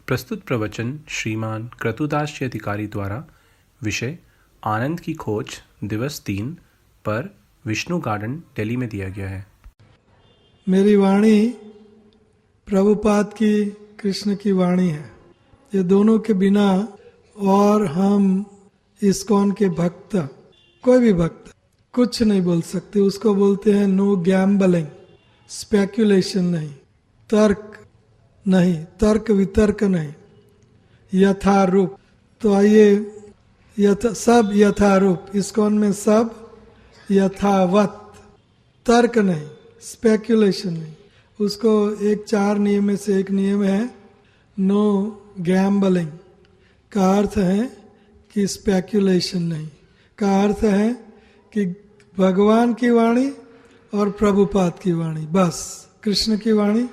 प्रस्तुत प्रवचन श्रीमान क्रतुदास जी अधिकारी द्वारा विषय आनंद की खोज दिवस 3 पर विष्णु गार्डन दिल्ली में दिया गया है। मेरी वाणी प्रभुपाद की, कृष्ण की वाणी है। ये दोनों के बिना और हम इस्कॉन के भक्त, कोई भी भक्त कुछ नहीं बोल सकते। उसको बोलते हैं नो गैम्बलिंग, स्पेक्यूलेशन नहीं, तर्क नहीं, तर्क वितर्क नहीं, यथारूप। तो आइए सब यथारूप, इस्कॉन में सब यथावत, तर्क नहीं, स्पेक्यूलेशन नहीं। उसको एक 4 नियम में से एक नियम है नो गैम्बलिंग। का अर्थ है कि स्पेक्यूलेशन नहीं, का अर्थ है कि भगवान की वाणी और प्रभुपाद की वाणी, बस कृष्ण की वाणी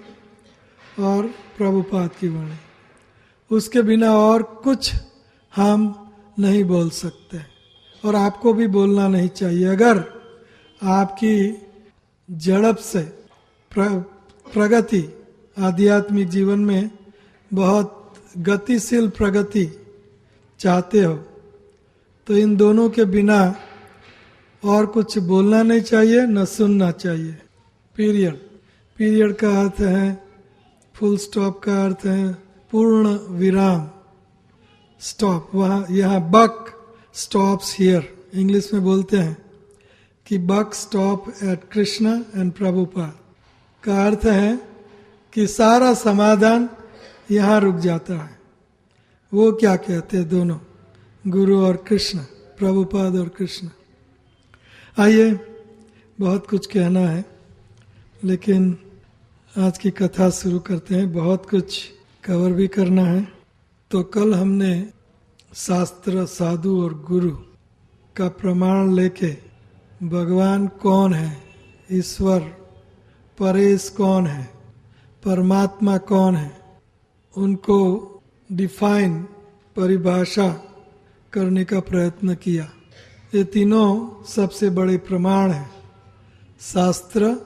और प्रभुपाद की वाणी, उसके बिना और कुछ हम नहीं बोल सकते और आपको भी बोलना नहीं चाहिए। अगर आपकी झड़प से प्रगति, आध्यात्मिक जीवन में बहुत गतिशील प्रगति चाहते हो तो इन दोनों के बिना और कुछ बोलना नहीं चाहिए, न सुनना चाहिए। पीरियड, पीरियड का अर्थ है फुल स्टॉप, का अर्थ है पूर्ण विराम, स्टॉप। वहाँ यहाँ बक स्टॉप्स हियर, इंग्लिश में बोलते हैं कि buck stop at Krishna and Prabhupada. का अर्थ है कि सारा समाधान यहाँ रुक जाता है। वो क्या कहते हैं दोनों, गुरु और कृष्ण, प्रभुपाद और कृष्ण। आइए, बहुत कुछ कहना है लेकिन आज की कथा शुरू करते हैं। बहुत कुछ कवर भी करना है। तो कल हमने शास्त्र, साधु और गुरु का प्रमाण लेके भगवान कौन है, ईश्वर परेश कौन है, परमात्मा कौन है, उनको डिफाइन, परिभाषा करने का प्रयत्न किया। ये तीनों सबसे बड़े प्रमाण हैं, शास्त्र,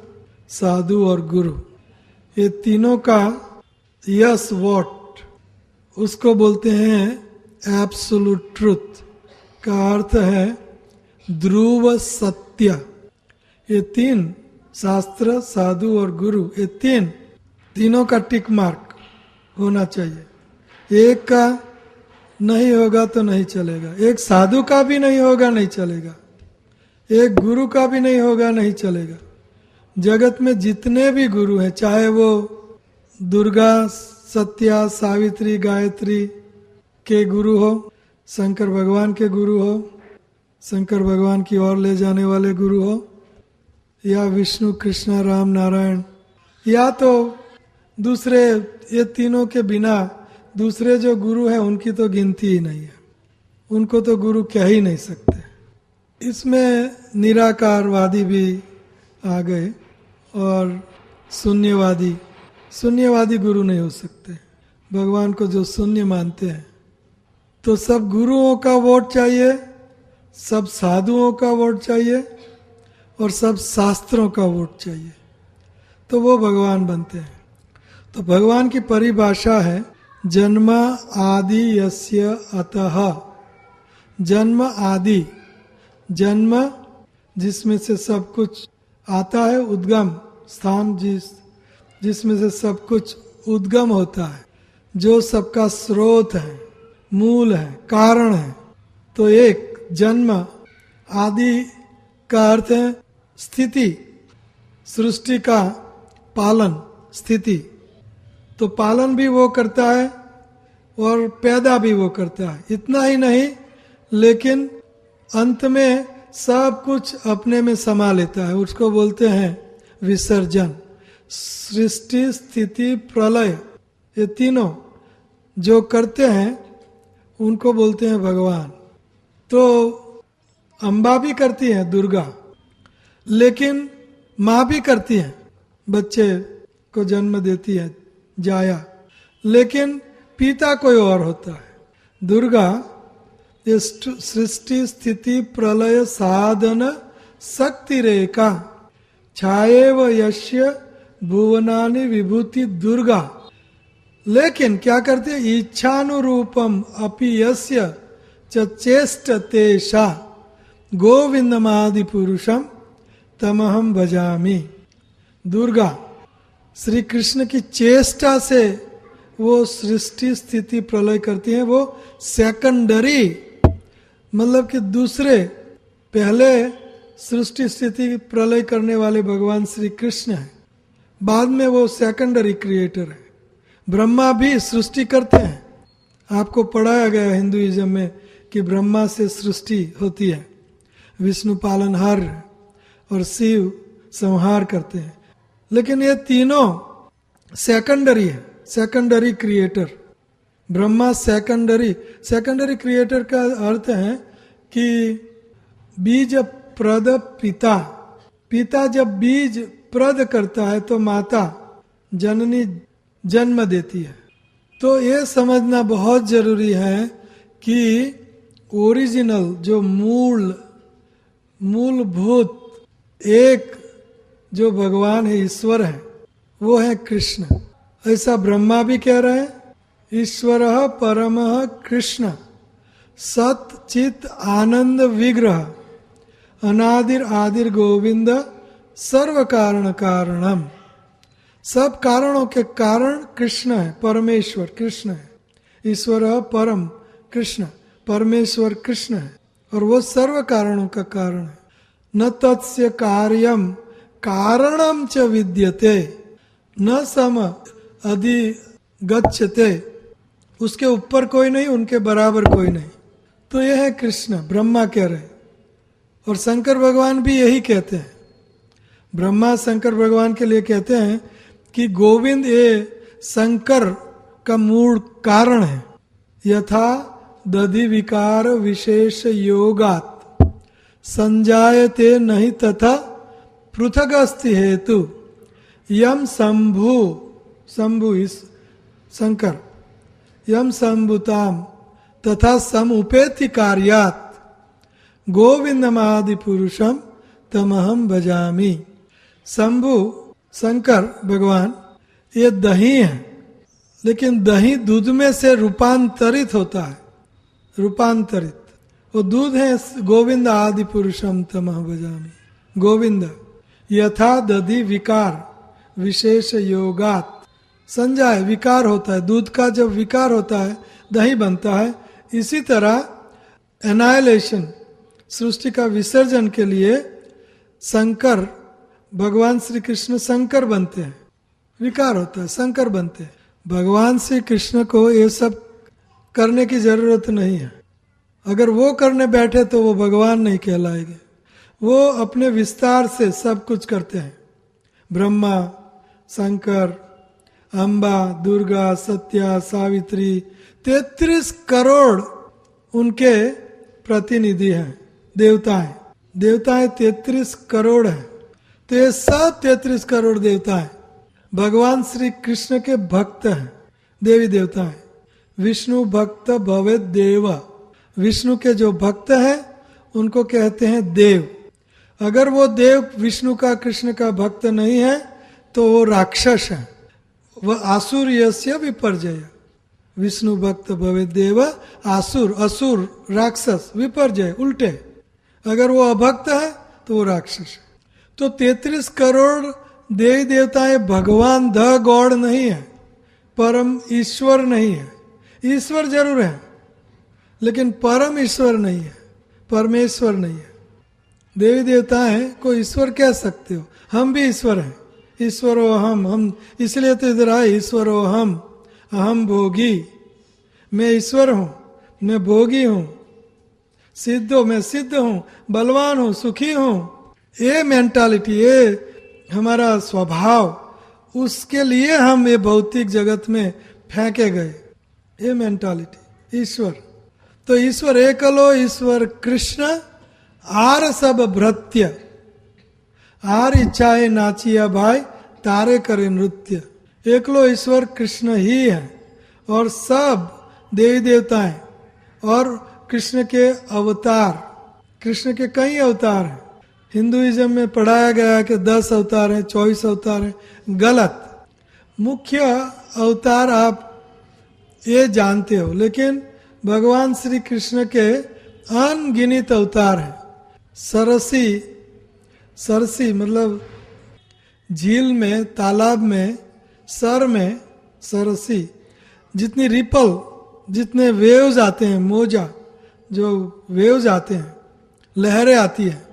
साधु और गुरु। ये तीनों का यस व्हाट, उसको बोलते हैं एब्सोल्यूट ट्रुथ। का अर्थ है ध्रुव सत्य। ये तीन, शास्त्र, साधु और गुरु, ये तीनों का टिक मार्क होना चाहिए। एक का नहीं होगा तो नहीं चलेगा, एक साधु का भी नहीं होगा नहीं चलेगा, एक गुरु का भी नहीं होगा नहीं चलेगा। जगत में जितने भी गुरु हैं, चाहे वो दुर्गा, सत्या, सावित्री, गायत्री के गुरु हो, शंकर भगवान के गुरु हो, शंकर भगवान की ओर ले जाने वाले गुरु हो, या विष्णु, कृष्ण, राम, नारायण, या तो दूसरे, ये तीनों के बिना दूसरे जो गुरु हैं उनकी तो गिनती ही नहीं है, उनको तो गुरु कह ही नहीं सकते। इसमें निराकारवादी भी आ गए और शून्यवादी गुरु नहीं हो सकते। भगवान को जो शून्य मानते हैं, तो सब गुरुओं का वोट चाहिए, सब साधुओं का वोट चाहिए और सब शास्त्रों का वोट चाहिए, तो वो भगवान बनते हैं। तो भगवान की परिभाषा है जन्म आदि यस्य अतः। जन्म आदि, जन्म जिसमें से सब कुछ आता है, उद्गम स्थान जिसमें से सब कुछ उद्गम होता है, जो सबका स्रोत है, मूल है, कारण है। तो एक जन्म, आदि का अर्थ है स्थिति, सृष्टि का पालन, स्थिति। तो पालन भी वो करता है और पैदा भी वो करता है। इतना ही नहीं, लेकिन अंत में सब कुछ अपने में समा लेता है, उसको बोलते हैं विसर्जन। सृष्टि, स्थिति, प्रलय, ये तीनों जो करते हैं उनको बोलते हैं भगवान। तो अम्बा भी करती है, दुर्गा, लेकिन माँ भी करती है, बच्चे को जन्म देती है, जाया, लेकिन पिता कोई और होता है। दुर्गा ये सृष्टि, स्थिति, प्रलय, साधन, शक्ति रेखा, छाएव यस्य भुवनानि विभूति दुर्गा, लेकिन क्या करते हैं, इच्छानुरूपम अपि यस्य च चेष्टतेषा गोविंदमादि पुरुषम तमहम भजामि। दुर्गा श्री कृष्ण की चेष्टा से वो सृष्टि स्थिति प्रलय करती हैं। वो सेकंडरी, मतलब कि दूसरे, पहले सृष्टि स्थिति प्रलय करने वाले भगवान श्री कृष्ण हैं, बाद में वो सेकंडरी क्रिएटर है। ब्रह्मा भी सृष्टि करते हैं। आपको पढ़ाया गया हिंदुइज्म में कि ब्रह्मा से सृष्टि होती है, विष्णु पालनहार और शिव संहार करते हैं। लेकिन ये तीनों सेकंडरी है, secondary creator. Brahma secondary creator का अर्थ है कि बीज प्रद पिता, पिता जब बीज प्रद करता है तो माता जननी जन्म देती है। तो ये समझना बहुत जरूरी है कि ओरिजिनल जो मूलभूत एक जो भगवान है, ईश्वर है, वो है कृष्ण। ऐसा ब्रह्मा भी कह रहे हैं, ईश्वर परमः कृष्ण सत चित आनंद विग्रह अनादिर आदिर गोविंद सर्व कारण कारणम। सब कारणों के कारण कृष्ण है, परमेश्वर कृष्ण है। ईश्वर परम कृष्ण, परमेश्वर कृष्ण है और वो सर्व कारणों का कारण है। न तत्स्य कार्यम कारणम च विद्यते न सम अधिगच्छते। उसके ऊपर कोई नहीं, उनके बराबर कोई नहीं। तो यह है कृष्ण, ब्रह्मा कह रहे हैं। और शंकर भगवान भी यही कहते हैं। ब्रह्मा शंकर भगवान के लिए कहते हैं कि गोविंद ये शंकर का मूल कारण है। यथा दधि विकार विशेष योगात संजायते नहीं तथा पृथक अस्ति हेतु यम शंभु इस शंकर यम शंभुताम तथा समुपेति कार्यात गोविंदमादि पुरुषम तमहम भजामि। शंभु शंकर भगवान ये दही है, लेकिन दही दूध में से रूपांतरित होता है, रूपांतरित। वो दूध है गोविंद आदि पुरुषम तमह भजामि। गोविंद यथा दधि विकार विशेष योगात संजाय, विकार होता है दूध का, जब विकार होता है दही बनता है। इसी तरह एनाइलेशन, सृष्टि का विसर्जन के लिए शंकर भगवान श्री कृष्ण शंकर बनते हैं, विकार होता है शंकर बनते हैं। भगवान श्री कृष्ण को ये सब करने की जरूरत नहीं है। अगर वो करने बैठे तो वो भगवान नहीं कहलाएंगे। वो अपने विस्तार से सब कुछ करते हैं। ब्रह्मा, शंकर, अम्बा, दुर्गा, सत्या, सावित्री, 33 करोड़ उनके प्रतिनिधि हैं, देवताएं। देवताएं 33 करोड़ हैं। तो ये सब 33 करोड़ देवताएं भगवान श्री कृष्ण के भक्त हैं, देवी देवता हैं। विष्णु भक्त भवेत् देव, विष्णु के जो भक्त हैं उनको कहते हैं देव। अगर वो देव विष्णु का, कृष्ण का भक्त नहीं है तो वो राक्षस है, वह आसुर यस्य विपर्जय। विष्णु भक्त भवेत् देव, आसुर, असुर, राक्षस, विपर्जय, उल्टे। अगर वो अभक्त है तो वो राक्षस है। तो 33 करोड़ देवी देवताएं भगवान द गॉड नहीं है, परम ईश्वर नहीं है। ईश्वर जरूर है लेकिन परम ईश्वर नहीं है, परमेश्वर नहीं है। देवी देवताएं को ईश्वर कह सकते हो, हम भी ईश्वर हैं। ईश्वरो हम इसलिए तो इधर आए। ईश्वरो अहम भोगी, मैं ईश्वर हूं, मैं भोगी हूं। सिद्धो, मैं सिद्ध हूं, बलवान हूं, सुखी हूं। ये मेंटालिटी, ये हमारा स्वभाव, उसके लिए हम ये भौतिक जगत में फेंके गए। ये मेंटालिटी ईश्वर। तो ईश्वर एकलो, ईश्वर कृष्ण, आर सब भृत्य, आर इच्छाए नाचिया भाई, तारे करे नृत्य। एकलो ईश्वर कृष्ण ही है और सब देवी देवताएं और कृष्ण के अवतार। कृष्ण के कई अवतार हैं। हिंदुइज्म में पढ़ाया गया है कि 10 अवतार हैं, 24 अवतार हैं। गलत। मुख्य अवतार आप ये जानते हो, लेकिन भगवान श्री कृष्ण के अनगिनत अवतार हैं। सरसी मतलब झील में, तालाब में, सर में सरसी, जितनी रिपल, जितने वेव्स आते हैं, मोजा जो वेव्स आते हैं, लहरें आती हैं,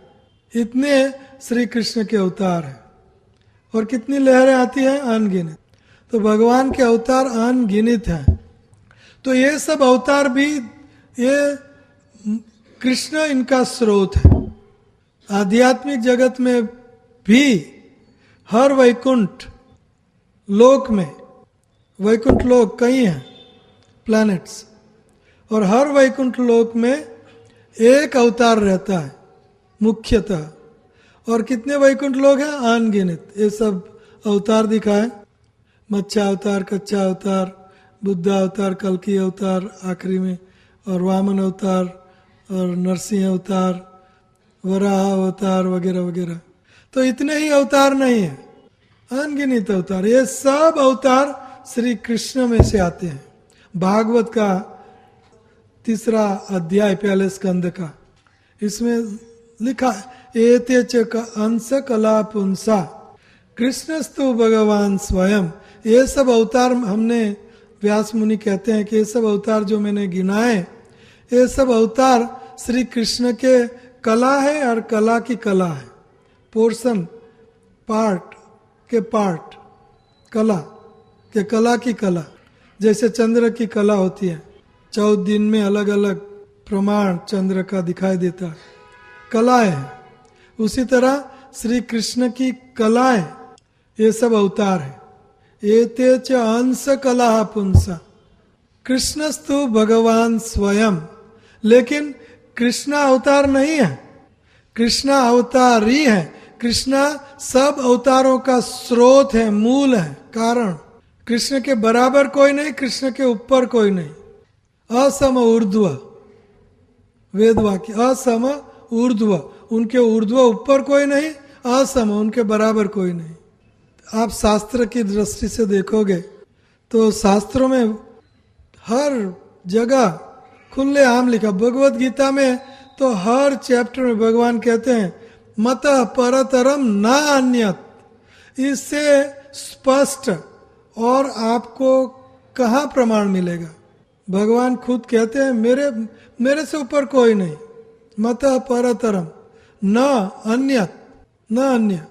इतने श्री कृष्ण के अवतार हैं। और कितनी लहरें आती हैं? अनगिनत। तो भगवान के अवतार अनगिनत हैं। तो ये सब अवतार भी, ये कृष्ण इनका स्रोत है। आध्यात्मिक जगत में भी हर वैकुंठ लोक में, वैकुंठ लोक कई हैं प्लैनेट्स, और हर वैकुंठ लोक में एक अवतार रहता है मुख्यतः। और कितने वैकुंठ लोग हैं? अनगिनत। ये सब अवतार दिखाए, मच्छा अवतार, कच्चा अवतार, बुद्धा अवतार, कल्कि अवतार आखिरी में, और वामन अवतार, और नरसिंह अवतार, वराह अवतार वगैरह वगैरह। तो इतने ही अवतार नहीं है, अनगिनत अवतार। ये सब अवतार श्री कृष्ण में से आते हैं। भागवत का 3 अध्याय पहले स्कंद का, इसमें लिखा एते च अंश कला पुंसा कृष्णस्तु भगवान स्वयं। ये सब अवतार, हमने व्यास मुनि कहते हैं कि ये सब अवतार जो मैंने गिनाए, ये सब अवतार श्री कृष्ण के कला है, और कला की कला है। पोर्शन, पार्ट के पार्ट, कला के कला की कला। जैसे चंद्र की कला होती है, 14 दिन में अलग अलग प्रमाण चंद्र का दिखाई देता है, कलाएं हैं। उसी तरह श्री कृष्ण की कलाएं, ये सब अवतार है। एते च अंश कला पुंसा कृष्णस्तु भगवान स्वयं। लेकिन कृष्णा अवतार नहीं है, कृष्णा अवतारी है। कृष्णा सब अवतारों का स्रोत है, मूल है, कारण। कृष्ण के बराबर कोई नहीं, कृष्ण के ऊपर कोई नहीं। असम ऊर्ध्व, वेद वाक्य, असम ऊर्ध्व, उनके ऊर्ध्व ऊपर कोई नहीं, असम उनके बराबर कोई नहीं। आप शास्त्र की दृष्टि से देखोगे तो शास्त्रों में हर जगह खुले आम लिखा। भगवत गीता में तो हर चैप्टर में भगवान कहते हैं मतः परतरम न अन्यत। इससे स्पष्ट और आपको कहाँ प्रमाण मिलेगा? भगवान खुद कहते हैं मेरे से ऊपर कोई नहीं, मतः परतरम न अन्यत, न अन्य।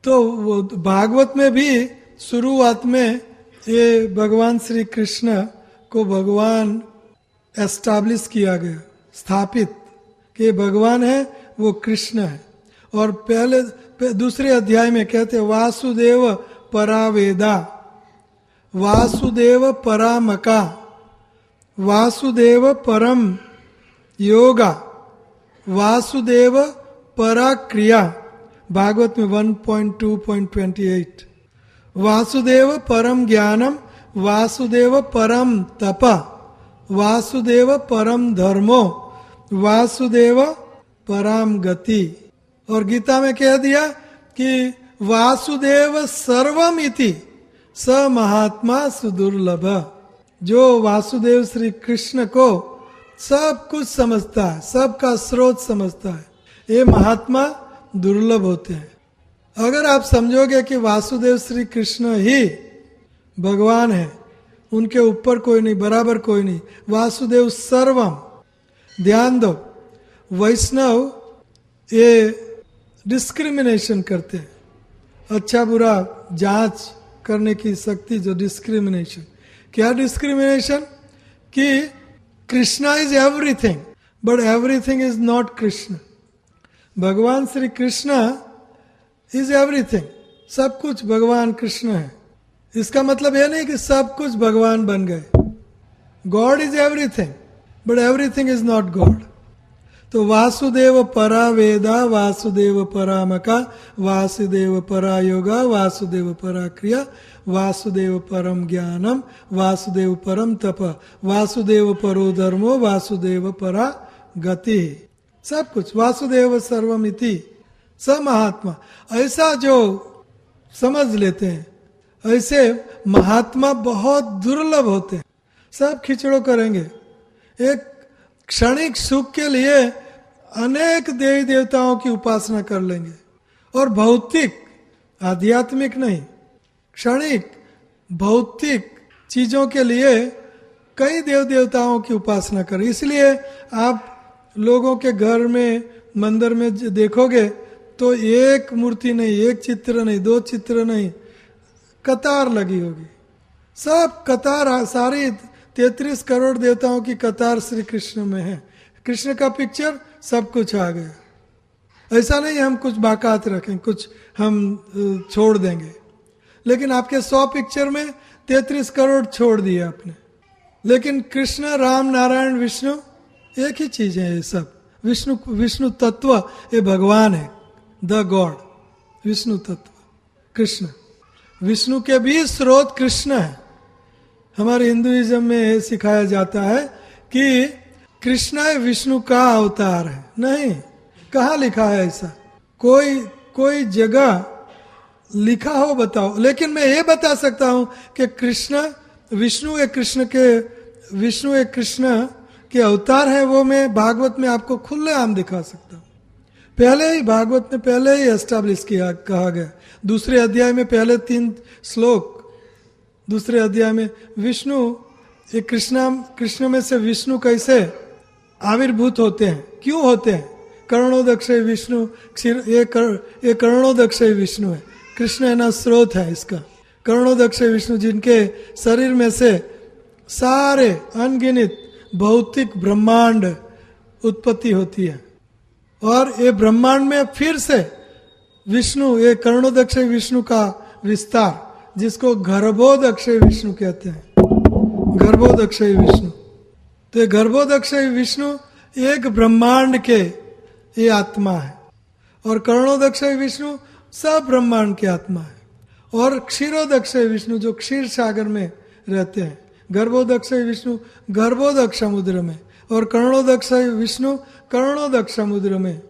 तो वो भागवत में भी शुरुआत में ये भगवान श्री कृष्ण को भगवान एस्टैब्लिश किया गया, स्थापित कि भगवान है, वो कृष्ण है। और पहले दूसरे अध्याय में कहते वासुदेव परावेदा, वासुदेव परामका, वासुदेव परम योगा, वासुदेव पराक्रिया। भागवत में 1.2.28 वासुदेव परम ज्ञानम, वासुदेव परम तप, वासुदेव परम धर्मो, वासुदेव परम गति। और गीता में कह दिया कि वासुदेव सर्वम इति स महात्मा सुदुर्लभ। जो वासुदेव श्री कृष्ण को सब कुछ समझता है, सबका स्रोत समझता है, ये महात्मा दुर्लभ होते हैं। अगर आप समझोगे कि वासुदेव श्री कृष्ण ही भगवान है, उनके ऊपर कोई नहीं, बराबर कोई नहीं, वासुदेव सर्वम। ध्यान दो, वैष्णव ये डिस्क्रिमिनेशन करते हैं, अच्छा बुरा जांच करने की शक्ति, जो डिस्क्रिमिनेशन। क्या डिस्क्रिमिनेशन? कि Krishna is everything but everything is not Krishna. भगवान श्री कृष्ण इज एवरीथिंग, सब कुछ भगवान कृष्ण है। इसका मतलब यह नहीं कि सब कुछ भगवान बन गए। God is everything but everything is not God. तो वासुदेव परा वेदा, वासुदेव परामका, वासुदेव परा योगा, वासुदेव परा क्रिया, वासुदेव परम ज्ञानम, वासुदेव परम तप, वासुदेव परो धर्मो, वासुदेव परा गति। सब कुछ वासुदेव सर्वमिति स महात्मा। ऐसा जो समझ लेते हैं, ऐसे महात्मा बहुत दुर्लभ होते हैं। सब खिचड़ो करेंगे। एक क्षणिक सुख के लिए अनेक देवी देवताओं की उपासना कर लेंगे, और भौतिक, आध्यात्मिक नहीं, क्षणिक भौतिक चीजों के लिए कई देव देवताओं की उपासना करें। इसलिए आप लोगों के घर में, मंदिर में देखोगे तो एक मूर्ति नहीं, एक चित्र नहीं, दो चित्र नहीं, कतार लगी होगी। सब कतार, सारी 33 करोड़ देवताओं की कतार श्री कृष्ण में है। कृष्ण का पिक्चर, सब कुछ आ गया। ऐसा नहीं हम कुछ बाकात रखें, कुछ हम छोड़ देंगे, लेकिन आपके 100 पिक्चर में 33 करोड़ छोड़ दिए आपने। लेकिन कृष्ण, राम, नारायण, विष्णु एक ही चीज है। ये सब विष्णु तत्व, ये भगवान है, द गॉड, विष्णु तत्व कृष्ण। विष्णु के भी स्रोत कृष्ण है। हमारे हिंदुइज्म में सिखाया जाता है कि कृष्ण विष्णु का अवतार है। नहीं, कहाँ लिखा है ऐसा? कोई जगह लिखा हो बताओ। लेकिन मैं ये बता सकता हूं कि विष्णु एक कृष्ण के अवतार है। वो मैं भागवत में आपको खुलेआम दिखा सकता हूं। पहले ही भागवत में पहले ही एस्टैब्लिश किया, कहा गया। दूसरे अध्याय में पहले 3 श्लोक, दूसरे अध्याय में विष्णु, ये कृष्ण में से विष्णु कैसे आविर्भूत होते हैं, क्यों होते हैं? कर्णोदक्षय विष्णु, ये कर्णोदक्षय विष्णु है। कृष्ण है ना, स्रोत है इसका। कर्णोदक्षय विष्णु, जिनके शरीर में से सारे अनगिनित भौतिक ब्रह्मांड उत्पत्ति होती है, और ये ब्रह्मांड में फिर से विष्णु, ये कर्णोदक्षय विष्णु का विस्तार, जिसको गर्भोदक्षय विष्णु कहते हैं। गर्भोदक्षय विष्णु, तो ये गर्भोदक्षय विष्णु एक ब्रह्मांड के ये आत्मा है, और कर्णोदक्षय विष्णु सब ब्रह्मांड की आत्मा है। और क्षीरोदक्षय विष्णु जो क्षीर सागर में रहते हैं, गर्भोदक्षय विष्णु गर्भोदक समुद्र में, और कर्णोदक्षय विष्णु कर्णोदक समुद्र में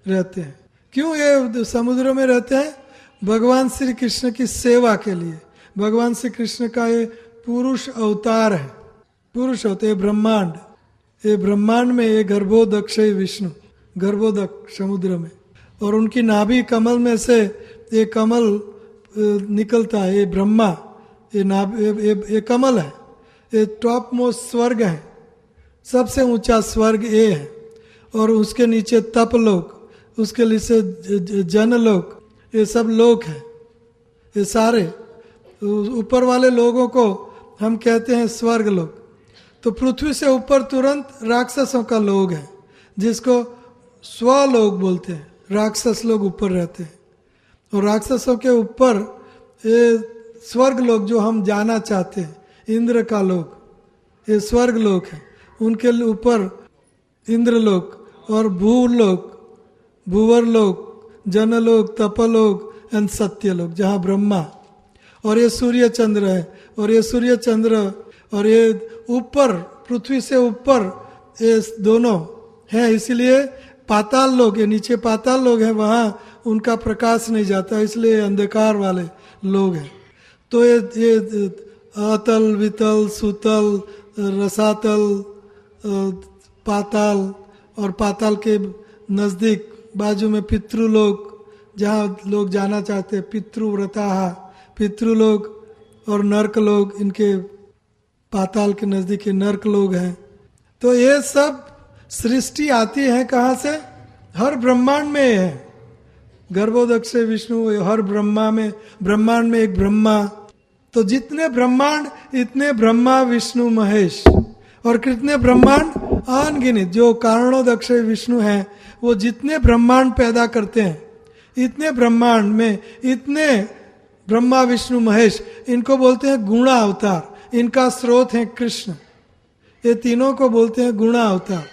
रहते हैं। क्यों ये समुद्र में रहते हैं? भगवान श्री कृष्ण की सेवा के लिए। भगवान श्री कृष्ण का ये पुरुष अवतार है, पुरुष होते हैं। ब्रह्मांड में ये गर्भोदक्षय विष्णु गर्भोदक समुद्र में, और उनकी नाभि कमल में से ये कमल निकलता है। ये ब्रह्मा, ये कमल है, ये टॉप मोस्ट स्वर्ग है, सबसे ऊंचा स्वर्ग ये है। और उसके नीचे तपलोक, उसके नीचे जनलोक, ये सब लोक है। ये सारे ऊपर वाले लोगों को हम कहते हैं स्वर्ग लोक। तो पृथ्वी से ऊपर तुरंत राक्षसों का लोक है, जिसको स्वलोक बोलते हैं। राक्षस लोग ऊपर रहते हैं, और राक्षसों के ऊपर ये स्वर्ग लोक जो हम जाना चाहते हैं, इंद्र का लोक, ये स्वर्ग लोक है। उनके ऊपर इंद्रलोक और भूलोक, भूवर लोक, जनलोक, तपलोक एंड सत्यलोक, जहाँ ब्रह्मा, और ये सूर्य चंद्र है। और ये सूर्य चंद्र और ये ऊपर, पृथ्वी से ऊपर, ये दोनों हैं। इसलिए पाताल लोग, ये नीचे पाताल लोग हैं, वहाँ उनका प्रकाश नहीं जाता, इसलिए अंधकार वाले लोग हैं। तो ये अतल, वितल, सुतल, रसातल, पाताल, और पाताल के नजदीक बाजू में पितृलोक, जहाँ लोग जाना चाहते हैं, पितृव्रता, पितृलोक, और नर्क लोग, इनके पाताल के नजदीक ये नर्क लोग हैं। तो ये सब सृष्टि आती है कहाँ से? हर ब्रह्मांड में है। गर्भोदक्षय विष्णु हर ब्रह्मांड में एक ब्रह्मा। तो जितने ब्रह्मांड इतने ब्रह्मा, विष्णु, महेश। और कितने ब्रह्मांड? अनगिनित। जो कारणोदक्षय विष्णु हैं, वो जितने ब्रह्मांड पैदा करते हैं, इतने ब्रह्मांड में इतने ब्रह्मा, विष्णु, महेश, इनको बोलते हैं गुणा अवतार। इनका स्रोत है कृष्ण। ये तीनों को बोलते हैं गुणा अवतार,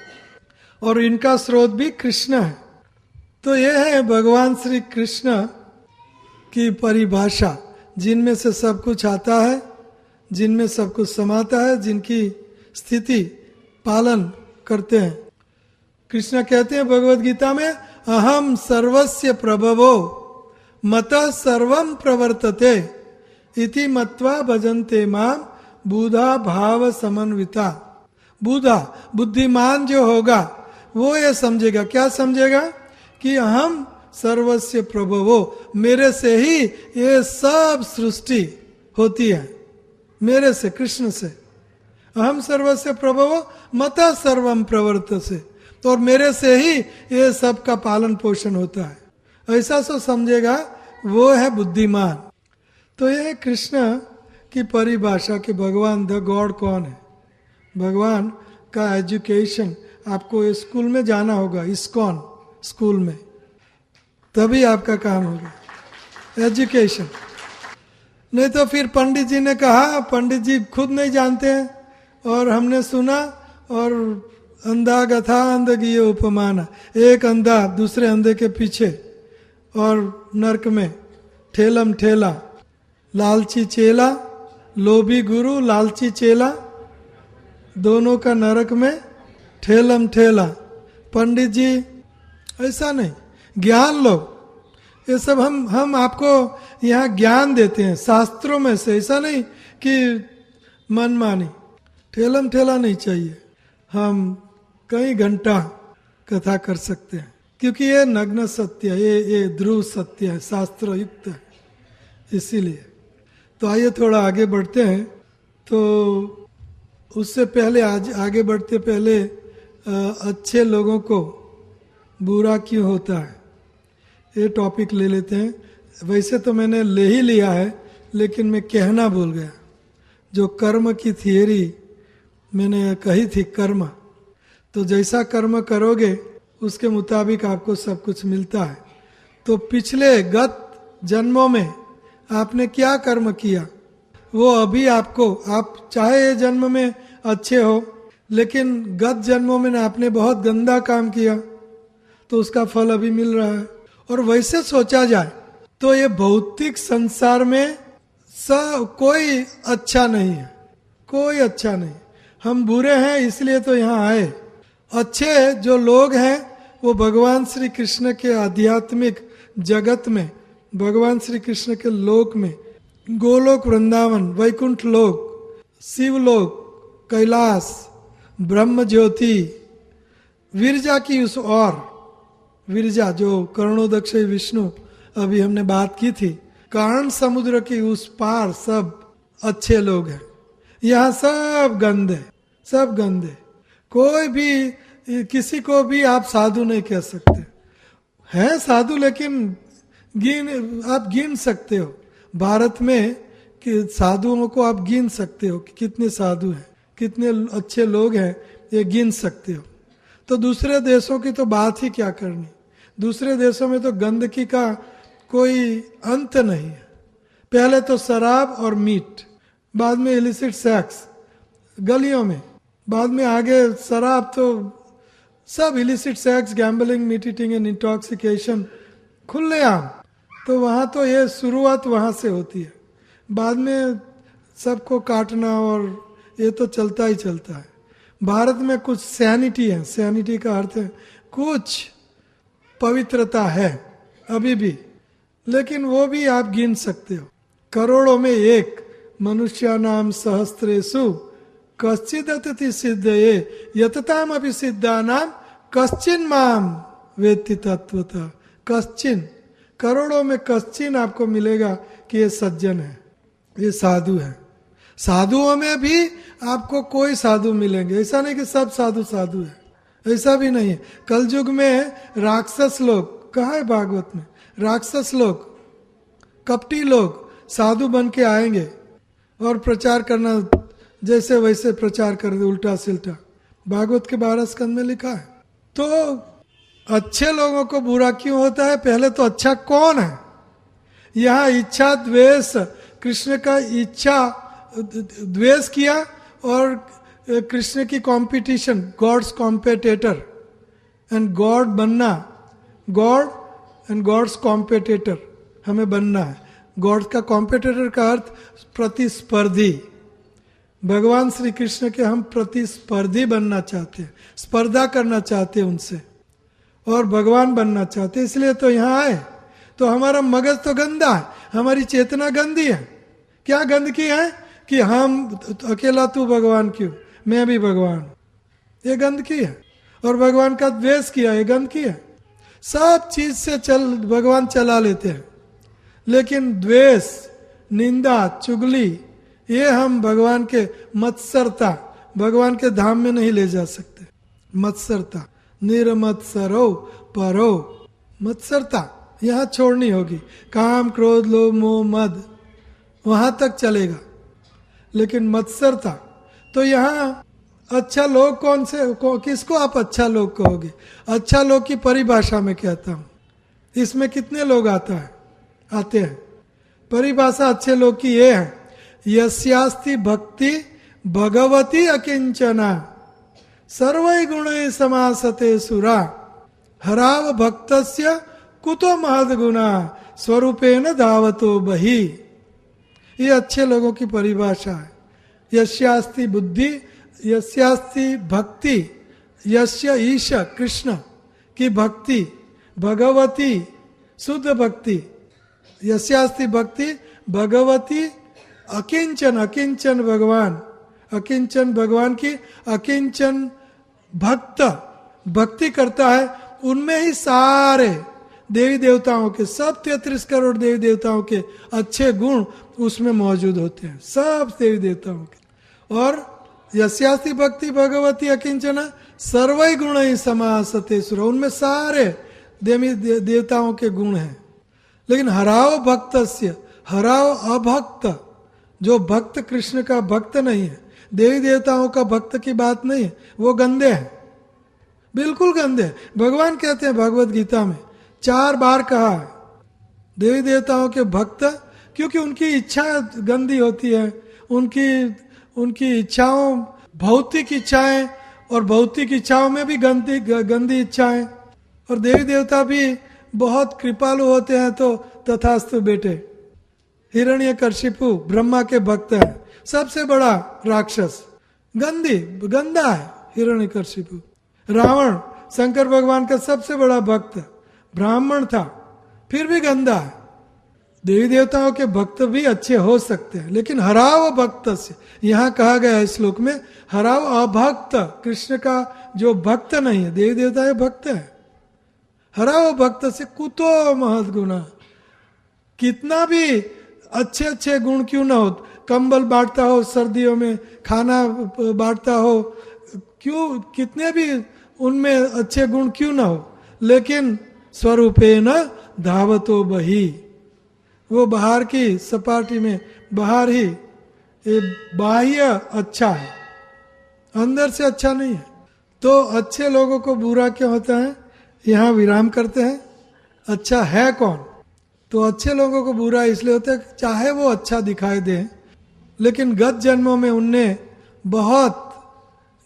और इनका स्रोत भी कृष्ण है। तो ये है भगवान श्री कृष्ण की परिभाषा, जिनमें से सब कुछ आता है, जिनमें सब कुछ समाता है, जिनकी स्थिति पालन करते हैं। कृष्ण कहते हैं भगवद गीता में, अहम सर्वस्य प्रभवो मतः सर्वम प्रवर्तते इति मत्वा भजन्ते माम बुधा भाव समन्विता। बुधा बुद्धिमान जो होगा वो ये समझेगा, क्या समझेगा कि हम सर्वस्य प्रभवो, मेरे से ही ये सब सृष्टि होती है, मेरे से, कृष्ण से। अहम सर्वस्य प्रभवो मता सर्वम प्रवर्तसे, तो और मेरे से ही ये सब का पालन पोषण होता है, ऐसा सो समझेगा, वो है बुद्धिमान। तो ये कृष्ण की परिभाषा कि भगवान द गॉड कौन है। भगवान का एजुकेशन आपको स्कूल में जाना होगा, इस्कॉन स्कूल में, तभी आपका काम होगा एजुकेशन। नहीं तो फिर पंडित जी ने कहा, पंडित जी खुद नहीं जानते हैं और हमने सुना, और अंधा गथा अंधगिय उपमाना, एक अंधा दूसरे अंधे के पीछे, और नरक में ठेलम ठेला, लालची चेला, लोभी गुरु लालची चेला, दोनों का नरक में ठेलम ठेला। पंडित जी ऐसा नहीं, ज्ञान लो, ये सब हम आपको यहाँ ज्ञान देते हैं शास्त्रों में से, ऐसा नहीं कि मनमानी, ठेलम ठेला नहीं चाहिए। हम कई घंटा कथा कर सकते हैं क्योंकि ये नग्न सत्य है, ये ध्रुव सत्य है, शास्त्र युक्त है, इसीलिए। तो आइए थोड़ा आगे बढ़ते हैं। तो उससे पहले आज आगे बढ़ते पहले अच्छे लोगों को बुरा क्यों होता है ये टॉपिक ले लेते हैं। वैसे तो मैंने ले ही लिया है, लेकिन मैं कहना भूल गया। जो कर्म की थियरी मैंने कही थी, कर्म, तो जैसा कर्म करोगे उसके मुताबिक आपको सब कुछ मिलता है। तो पिछले गत जन्मों में आपने क्या कर्म किया, वो अभी आपको, आप चाहे ये जन्म में अच्छे हो, लेकिन गत जन्मों में आपने बहुत गंदा काम किया तो उसका फल अभी मिल रहा है। और वैसे सोचा जाए तो ये भौतिक संसार में कोई अच्छा नहीं है, कोई अच्छा नहीं। हम बुरे हैं इसलिए तो यहाँ आए। अच्छे जो लोग हैं वो भगवान श्री कृष्ण के आध्यात्मिक जगत में, भगवान श्री कृष्ण के लोक में, गोलोक वृंदावन, वैकुंठ लोक, शिवलोक, कैलाश, ब्रह्म ज्योति, विरजा की उस और विरजा जो करुणोदक्ष विष्णु अभी हमने बात की थी, कारण समुद्र की उस पार सब अच्छे लोग हैं। यहाँ सब गंदे, सब गंदे। कोई भी किसी को भी आप साधु नहीं कह सकते हैं, साधु, लेकिन आप गिन सकते हो भारत में कि साधुओं को आप गिन सकते हो कि कितने साधु हैं, कितने अच्छे लोग हैं, ये गिन सकते हो। तो दूसरे देशों की तो बात ही क्या करनी। दूसरे देशों में तो गंदगी का कोई अंत नहीं है। पहले तो शराब और मीट, बाद में इलिसिट सेक्स गलियों में, बाद में आगे शराब, तो सब illicit sex, gambling, meat eating and intoxication खुलेआम। तो वहाँ तो ये शुरुआत वहाँ से होती है, बाद में सबको काटना और ये तो चलता ही चलता है। भारत में कुछ सैनिटी है, सैनिटी का अर्थ है कुछ पवित्रता है अभी भी, लेकिन वो भी आप गिन सकते हो। करोड़ों में एक, मनुष्यानाम सहस्त्रेषु कश्चिद अतिथि सिद्धये यतताम अपि सिद्धानाम कश्चिन माम वेत्ति तत्वतः। कश्चिन, करोड़ों में कश्चिन आपको मिलेगा कि ये सज्जन है, ये साधु है। साधुओं में भी आपको कोई साधु मिलेंगे, ऐसा नहीं कि सब साधु साधु है, ऐसा भी नहीं है। कलयुग में राक्षस लोग, कहा है भागवत में, राक्षस लोग, कपटी लोग साधु बन के आएंगे और प्रचार करना जैसे वैसे प्रचार कर दे, उल्टा सिल्टा। भागवत के 12 स्कंद में लिखा है। तो अच्छे लोगों को बुरा क्यों होता है? पहले तो अच्छा कौन है? यहाँ इच्छा द्वेष, कृष्ण का इच्छा द्वेष किया और कृष्ण की competition, God's competitor and God बनना, गॉड एंड गॉड्स कॉम्पिटिटर हमें बनना है। गॉड का कॉम्पिटिटर का अर्थ प्रतिस्पर्धी। भगवान श्री कृष्ण के हम प्रतिस्पर्धी बनना चाहते हैं, स्पर्धा करना चाहते हैं उनसे, और भगवान बनना चाहते हैं, इसलिए तो यहाँ आए। तो हमारा मगज तो गंदा है, हमारी चेतना गंदी है। क्या गंदगी है? कि हम अकेला तू भगवान क्यों, मैं भी भगवान हूं, ये गंदगी है। और भगवान का द्वेष किया, ये गंदगी है। सब चीज से भगवान चला लेते हैं, लेकिन द्वेष, निंदा, चुगली, ये हम भगवान के मत्सरता, भगवान के धाम में नहीं ले जा सकते। मत्सरता, निर्मत्सरो परो, मत्सरता यहां छोड़नी होगी। काम, क्रोध, लोभ, मोह, मद वहां तक चलेगा, लेकिन मत्सरता, तो यहां अच्छा लोग कौन से, किसको आप अच्छा लोग कहोगे? अच्छा लोग की परिभाषा में कहता हूं, इसमें कितने लोग आते हैं। परिभाषा अच्छे लोग की ये है, यस्यास्ति भक्ति भगवती अकिंचना सर्वै गुणै समासते सुरा हराव भक्तस्य कुतो महद गुना स्वरूपेण धावतो बहि। ये अच्छे लोगों की परिभाषा है। यस्यास्ति बुद्धि, यस्यास्ति भक्ति, यस्य ईश कृष्ण की भक्ति, भगवती शुद्ध भक्ति, यस्यास्ति भक्ति भगवती अकिंचन, अकिंचन भगवान, अकिंचन भगवान की, अकिंचन भक्त भक्ति करता है, उनमें ही सारे देवी देवताओं के, सब 33 करोड़ देवी देवताओं के अच्छे गुण उसमें मौजूद होते हैं, सब देवी देवताओं के। और यस्यास्ति भक्ति भगवती अकिंचना सर्वै गुण ही समासते सुर, उनमें सारे देवी देवताओं के गुण हैं। लेकिन हराव भक्तस्य, हराव अभक्त, जो भक्त कृष्ण का भक्त नहीं है, देवी देवताओं का भक्त की बात नहीं है, वो गंदे हैं, बिल्कुल गंदे हैं। भगवान कहते हैं भगवत गीता में 4 बार कहा है, देवी देवताओं के भक्त, क्योंकि उनकी इच्छा गंदी होती है, उनकी इच्छाओं, भौतिक इच्छाएं, और भौतिक इच्छाओं में भी गंदी इच्छाएं। और देवी देवता भी बहुत कृपालु होते हैं, तो तथास्तु बेटे। हिरण्यकशिपु ब्रह्मा के भक्त है, सबसे बड़ा राक्षस, गंदा है हिरण्यकशिपु। रावण शंकर भगवान का सबसे बड़ा भक्त, ब्राह्मण था, फिर भी गंदा है। देवी देवताओं के भक्त भी अच्छे हो सकते हैं, लेकिन हराव भक्त से, यहां कहा गया है श्लोक में, हराव अभक्त, कृष्ण का जो भक्त नहीं है, देवी देवता भक्त है, हराव भक्त से कुतो महद गुना, कितना भी अच्छे अच्छे गुण क्यों ना हो, कंबल बांटता हो सर्दियों में, खाना बांटता हो, क्यों, कितने भी उनमें अच्छे गुण क्यों ना हो, लेकिन स्वरूपेण धावतो बहि, वो बाहर की सपाटी में, बाहर ही ये बाह्य अच्छा है, अंदर से अच्छा नहीं है। तो अच्छे लोगों को बुरा क्यों होता है, यहाँ विराम करते हैं। अच्छा है कौन? तो अच्छे लोगों को बुरा इसलिए होता है, चाहे वो अच्छा दिखाई दे, लेकिन गत जन्मों में उनने बहुत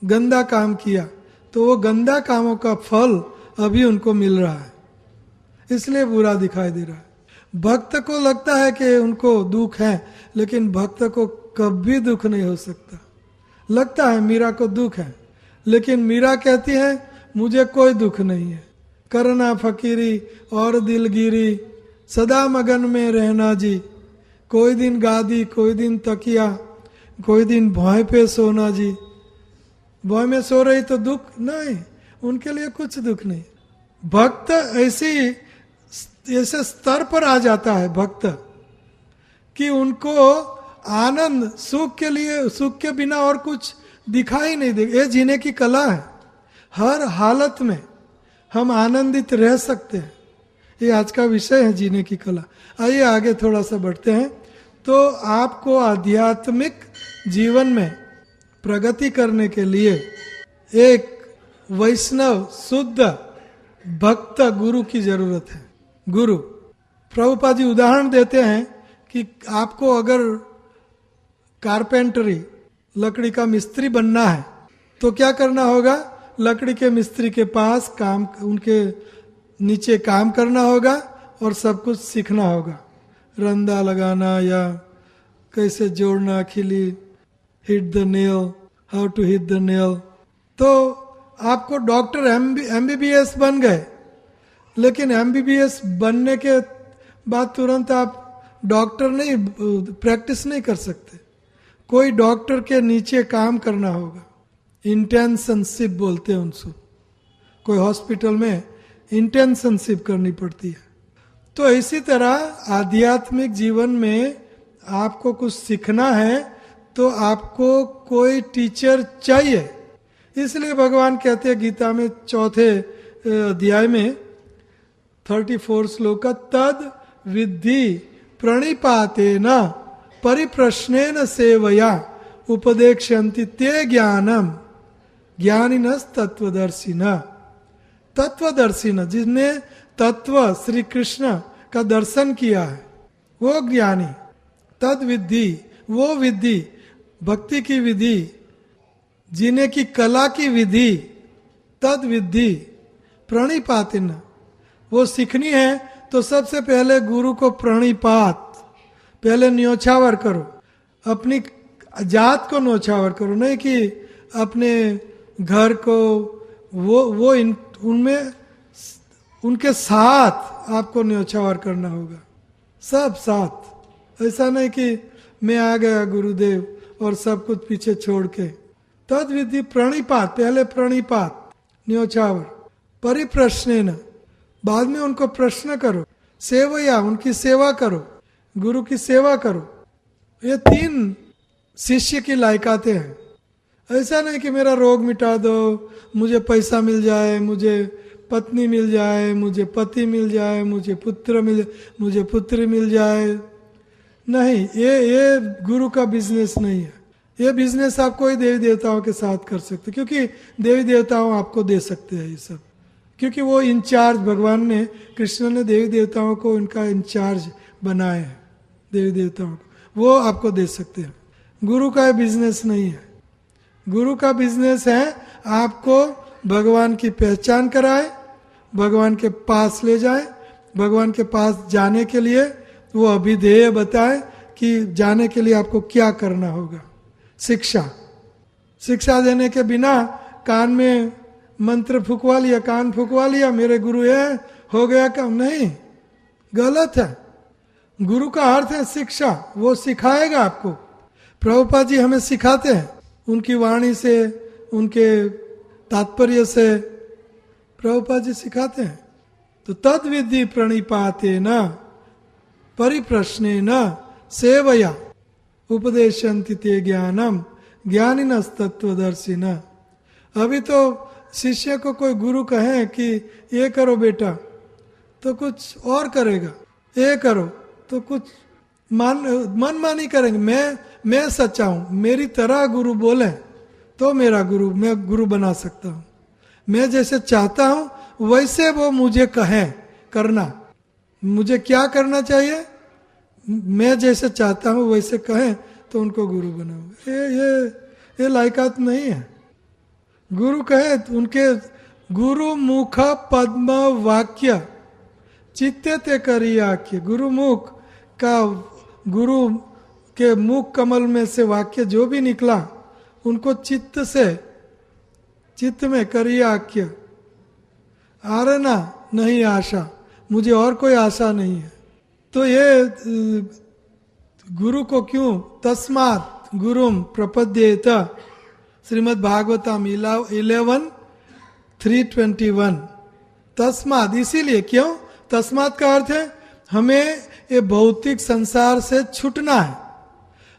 गंदा काम किया, तो वो गंदा कामों का फल अभी उनको मिल रहा है, इसलिए बुरा दिखाई दे रहा है। भक्त को लगता है कि उनको दुख है, लेकिन भक्त को कभी दुख नहीं हो सकता। लगता है मीरा को दुख है, लेकिन मीरा कहती है मुझे कोई दुख नहीं है, करना फकीरी और दिलगिरी, सदा मगन में रहना जी, कोई दिन गादी, कोई दिन तकिया, कोई दिन भौं पे सोना जी। भौं में सो रही तो दुख नहीं, उनके लिए कुछ दुख नहीं। भक्त ऐसे स्तर पर आ जाता है भक्त कि उनको आनंद, सुख के लिए, सुख के बिना और कुछ दिखाई नहीं दे। ये जीने की कला है, हर हालत में हम आनंदित रह सकते हैं, ये आज का विषय है, जीने की कला। आइए आगे थोड़ा सा बढ़ते हैं। तो आपको आध्यात्मिक जीवन में प्रगति करने के लिए एक वैष्णव शुद्ध भक्त गुरु की जरूरत है। गुरु, प्रभुपाद जी उदाहरण देते हैं कि आपको अगर कारपेंटरी, लकड़ी का मिस्त्री बनना है, तो क्या करना होगा? लकड़ी के मिस्त्री के पास काम, उनके नीचे काम करना होगा और सब कुछ सीखना होगा, रंदा लगाना या कैसे जोड़ना, खिली, hit the nail, how to hit the nail. तो आपको डॉक्टर एमबीबीएस बन गए, लेकिन एमबीबीएस बनने के बाद तुरंत आप डॉक्टर नहीं, प्रैक्टिस नहीं कर सकते। कोई डॉक्टर के नीचे काम करना होगा, इंटेंशनशिप बोलते हैं उनसे, कोई हॉस्पिटल में इंटेंशनशिप करनी पड़ती है। तो इसी तरह आध्यात्मिक जीवन में आपको कुछ सीखना है तो आपको कोई टीचर चाहिए। इसलिए भगवान कहते हैं गीता में 4 अध्याय में 34 श्लोक, तद विद्धि प्रणिपातेन परिप्रश्नेन सेवया उपदेक्ष्यन्ति ते ज्ञानम ज्ञानिनस् तत्वदर्शिन। तत्वदर्शिन, जिसने तत्व श्री कृष्ण का दर्शन किया है वो ज्ञानी। तद विद्धि, वो विधि, भक्ति की विधि, जीने की कला की विधि, तद विद्धि प्रणिपातिन, वो सीखनी है तो सबसे पहले गुरु को प्रणिपात, पहले न्योछावर करो, अपनी जात को न्योछावर करो, नहीं कि अपने घर को, वो उनमें उनके साथ आपको न्योछावर करना होगा, सब साथ। ऐसा नहीं कि मैं आ गया गुरुदेव और सब कुछ पीछे छोड़ के। तद विधि प्रणिपात, पहले प्रणिपात न्योछावर, परिप्रश्नेन, बाद में उनको प्रश्न करो, सेवया, उनकी सेवा करो, गुरु की सेवा करो। ये 3 शिष्य की लायकातें हैं। ऐसा नहीं कि मेरा रोग मिटा दो, मुझे पैसा मिल जाए, मुझे पत्नी मिल जाए, मुझे पति मिल जाए, मुझे पुत्र मुझे पुत्री मिल जाए। नहीं, ये गुरु का बिजनेस नहीं है। ये बिजनेस आप कोई देवी देवताओं के साथ कर सकते, क्योंकि देवी देवताओं आपको दे सकते हैं ये सब, क्योंकि वो इंचार्ज, भगवान ने, कृष्ण ने देवी देवताओं को इनका इंचार्ज बनाया है, देवी देवताओं को, वो आपको दे सकते हैं। गुरु का बिजनेस नहीं है। गुरु का बिजनेस है आपको भगवान की पहचान कराए, भगवान के पास ले जाए, भगवान के पास जाने के लिए वो अभिधेय बताए कि जाने के लिए आपको क्या करना होगा। शिक्षा देने के बिना कान में मंत्र फुकवा लिया, कान फुकवा लिया, मेरे गुरु है, हो गया काम, नहीं, गलत है। गुरु का अर्थ है शिक्षा, वो सिखाएगा आपको। प्रभुपाद जी हमें सिखाते हैं, उनकी वाणी से, उनके तात्पर्य से प्रभुपाद जी सिखाते हैं। तो तद विधि प्रणिपाते न परिप्रश्ने न सेवया उपदेशन्ति ते ज्ञानम ज्ञानिनस् तत्वदर्शिन। अभी तो शिष्य को कोई गुरु कहे कि ये करो बेटा, तो कुछ और करेगा, ये करो तो कुछ मनमानी करेंगे। मैं सच्चा हूं, मेरी तरह गुरु बोले तो मेरा गुरु, मैं गुरु बना सकता हूं। मैं जैसे चाहता हूं वैसे वो मुझे कहे करना, मुझे क्या करना चाहिए, मैं जैसे चाहता हूं वैसे कहें तो उनको गुरु बनाऊंगा। ये लायकात नहीं है। गुरु कहे उनके गुरु मुख पद्म वाक्य चित्ते ते करियाक्य। गुरु मुख का, गुरु के मुख कमल में से वाक्य जो भी निकला उनको चित्त में करियाक्य। आरना नहीं आशा, मुझे और कोई आशा नहीं है। तो ये गुरु को क्यों, तस्मात् गुरुम प्रपद्येत, श्रीमद् भागवतम 11:321। तस्मात्, इसीलिए, क्यों तस्मात् का अर्थ है हमें ये भौतिक संसार से छूटना है,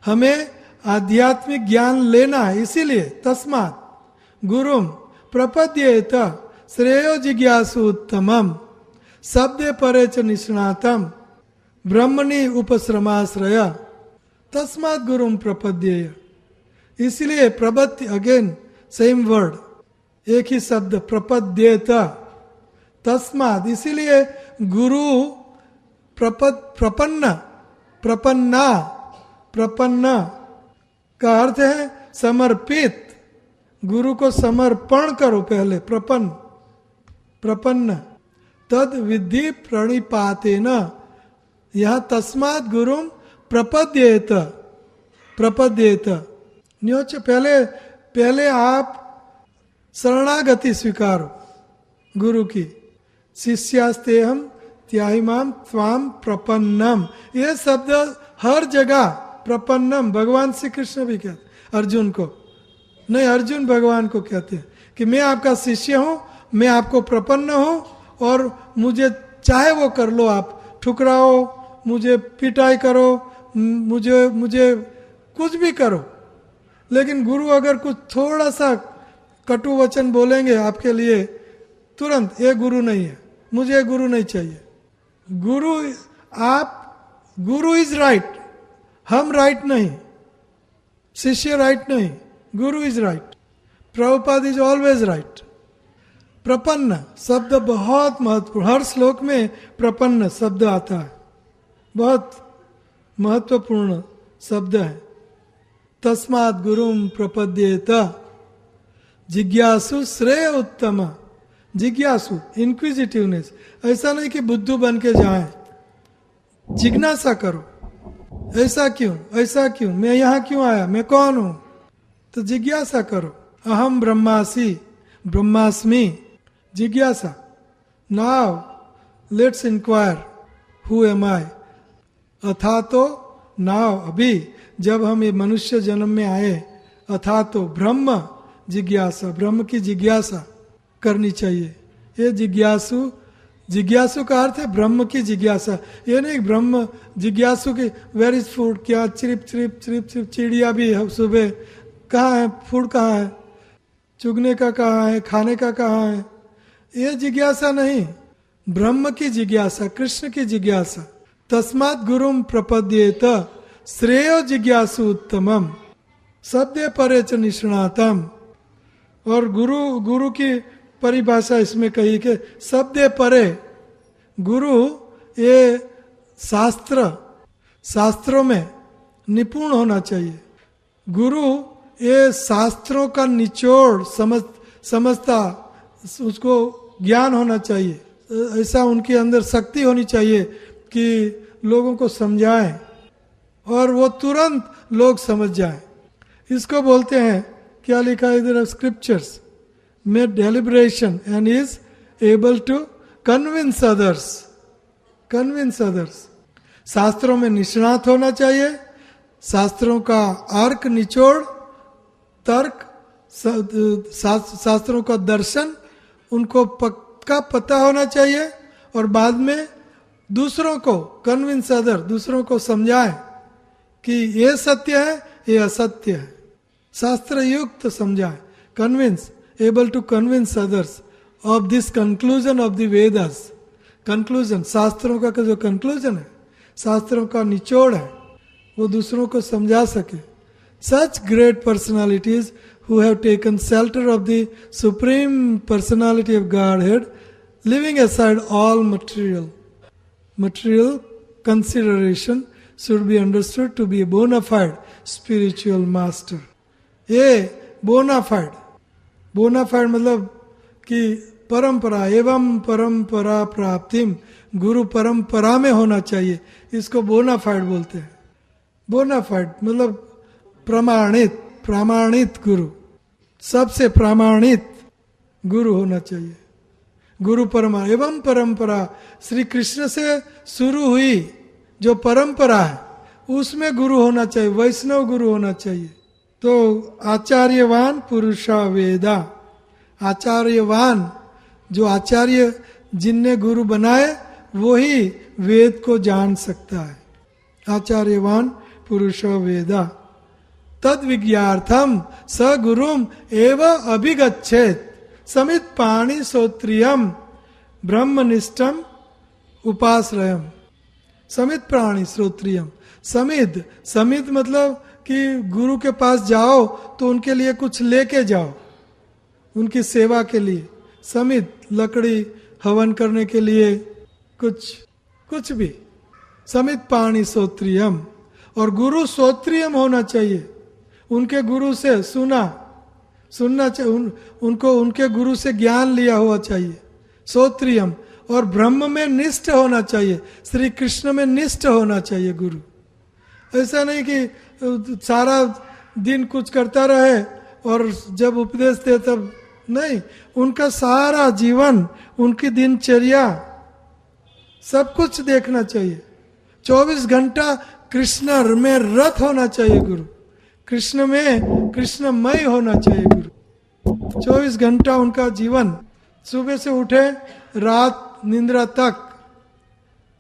हमें आध्यात्मिक ज्ञान लेना है, इसीलिए तस्मात् गुरुम प्रपद्येत श्रेयो जिज्ञासु उत्तमम शब्दे परे च निष्णातम ब्रह्मणि उपश्रमाश्रय तस्मात् गुरुम प्रपद्येय। इसलिए प्रपत्ति, अगेन सेम वर्ड, एक ही शब्द, प्रपद्येत। तस्मात्, इसीलिए गुरु प्रपन्न का अर्थ है समर्पित। गुरु को समर्पण करो पहले, प्रपन्न। तद विधि प्रणिपातेन, यहां तस्मात् गुरुम प्रपद्येत न्योच, पहले आप शरणागति स्वीकारो गुरु की। शिष्यास्तेहम त्याहिमाम त्वाम प्रपन्नम, यह शब्द हर जगह प्रपन्नम, भगवान श्री कृष्ण भी कहते अर्जुन को, नहीं अर्जुन भगवान को कहते हैं कि मैं आपका शिष्य हूं, मैं आपको प्रपन्न हूं और मुझे चाहे वो कर लो, आप ठुकराओ, मुझे पिटाई करो, मुझे कुछ भी करो, लेकिन गुरु अगर कुछ थोड़ा सा कटु वचन बोलेंगे आपके लिए, तुरंत ये गुरु नहीं है, मुझे ये गुरु नहीं चाहिए। गुरु इज राइट, हम राइट नहीं, शिष्य राइट नहीं, guru is right, Prabhupada is always right. प्रपन्न शब्द बहुत महत्वपूर्ण, हर श्लोक में प्रपन्न शब्द आता है, बहुत महत्वपूर्ण शब्द है। तस्मात् गुरुम प्रपद्येत जिज्ञासु श्रेय उत्तम। जिज्ञासु इंक्विजिटिवनेस, ऐसा नहीं कि बुद्धू बन के जाए, जिज्ञासा करो, ऐसा क्यों, मैं यहाँ क्यों आया, मैं कौन हूं, तो जिज्ञासा करो। अहम ब्रह्मास्मि, जिज्ञासा। Now let's inquire who am I. अथा तो नाउ, अभी जब हम ये मनुष्य जन्म में आए, अथा तो ब्रह्म जिज्ञासा, ब्रह्म की जिज्ञासा करनी चाहिए। ये जिज्ञासु का अर्थ है ब्रह्म की जिज्ञासा। ये नहीं ब्रह्म जिज्ञासु की वेर इज फूड, क्या चिरिप चिरिप चिरिप चिरिप चिड़िया भी है सुबह, कहाँ है फूड, कहाँ है, चुगने का कहाँ है, खाने का कहाँ है, ये जिज्ञासा नहीं, ब्रह्म की जिज्ञासा, कृष्ण की जिज्ञासा। तस्मात् गुरुम प्रपद्येत श्रेयो जिज्ञासु उत्तमम सद्य परे च निष्णातम। और गुरु की परिभाषा इसमें कही कि सद्य परे, गुरु ये शास्त्रों में निपुण होना चाहिए, गुरु ये शास्त्रों का निचोड़ समझता, उसको ज्ञान होना चाहिए, ऐसा उनके अंदर शक्ति होनी चाहिए कि लोगों को समझाएं और वो तुरंत लोग समझ जाएं। इसको बोलते हैं, क्या लिखा है इधर स्क्रिप्चर्स में, deliberation and is able to convince others. शास्त्रों में निष्णात होना चाहिए, शास्त्रों का अर्क निचोड़, तर्क, शास्त्रों का दर्शन उनको पक्का पता होना चाहिए, और बाद में दूसरों को कन्विंस अदर, दूसरों को समझाए कि ये सत्य है, ये असत्य है, शास्त्र युक्त समझाए, convince, able to convince others of this conclusion of the Vedas. Conclusion, शास्त्रों का जो कंक्लूजन है, शास्त्रों का निचोड़ है, वो दूसरों को समझा सके। Such great personalities who have taken shelter of the supreme personality of Godhead, leaving aside all material consideration, should be understood to be a bona fide spiritual master. ये bona fide मतलब कि परंपरा एवं परंपरा प्राप्तिम, गुरु परंपरा में होना चाहिए, इसको bona fide बोलते हैं। bona fide मतलब प्रामाणित गुरु, सबसे प्रामाणित गुरु होना चाहिए। गुरु परमा एवं परंपरा, श्री कृष्ण से शुरू हुई जो परंपरा है उसमें गुरु होना चाहिए, वैष्णव गुरु होना चाहिए। तो आचार्यवान पुरुषा वेदा, आचार्यवान जो आचार्य जिनने गुरु बनाए वही वेद को जान सकता है। आचार्यवान पुरुषा वेदा तद विज्ञार्थम स गुरुम एव अभिगच्छेत समित पाणि श्रोत्रियम ब्रह्मनिष्ठम उपाश्रयम। समित प्राणी श्रोत्रियम, समित मतलब कि गुरु के पास जाओ तो उनके लिए कुछ लेके जाओ, उनकी सेवा के लिए। समित लकड़ी, हवन करने के लिए कुछ भी। समित पाणि श्रोत्रियम, और गुरु श्रोत्रियम होना चाहिए, उनके गुरु से सुनना चाहिए, उनको उनके गुरु से ज्ञान लिया हुआ चाहिए। श्रोत्रियम, और ब्रह्म में निष्ठ होना चाहिए, श्री कृष्ण में निष्ठ होना चाहिए गुरु। ऐसा नहीं कि सारा दिन कुछ करता रहे और जब उपदेश दे तब नहीं, उनका सारा जीवन, उनकी दिनचर्या सब कुछ देखना चाहिए। 24 घंटा कृष्ण में रत होना चाहिए गुरु, कृष्ण में कृष्णमय होना चाहिए गुरु। 24 घंटा उनका जीवन, सुबह से उठे रात निंद्रा तक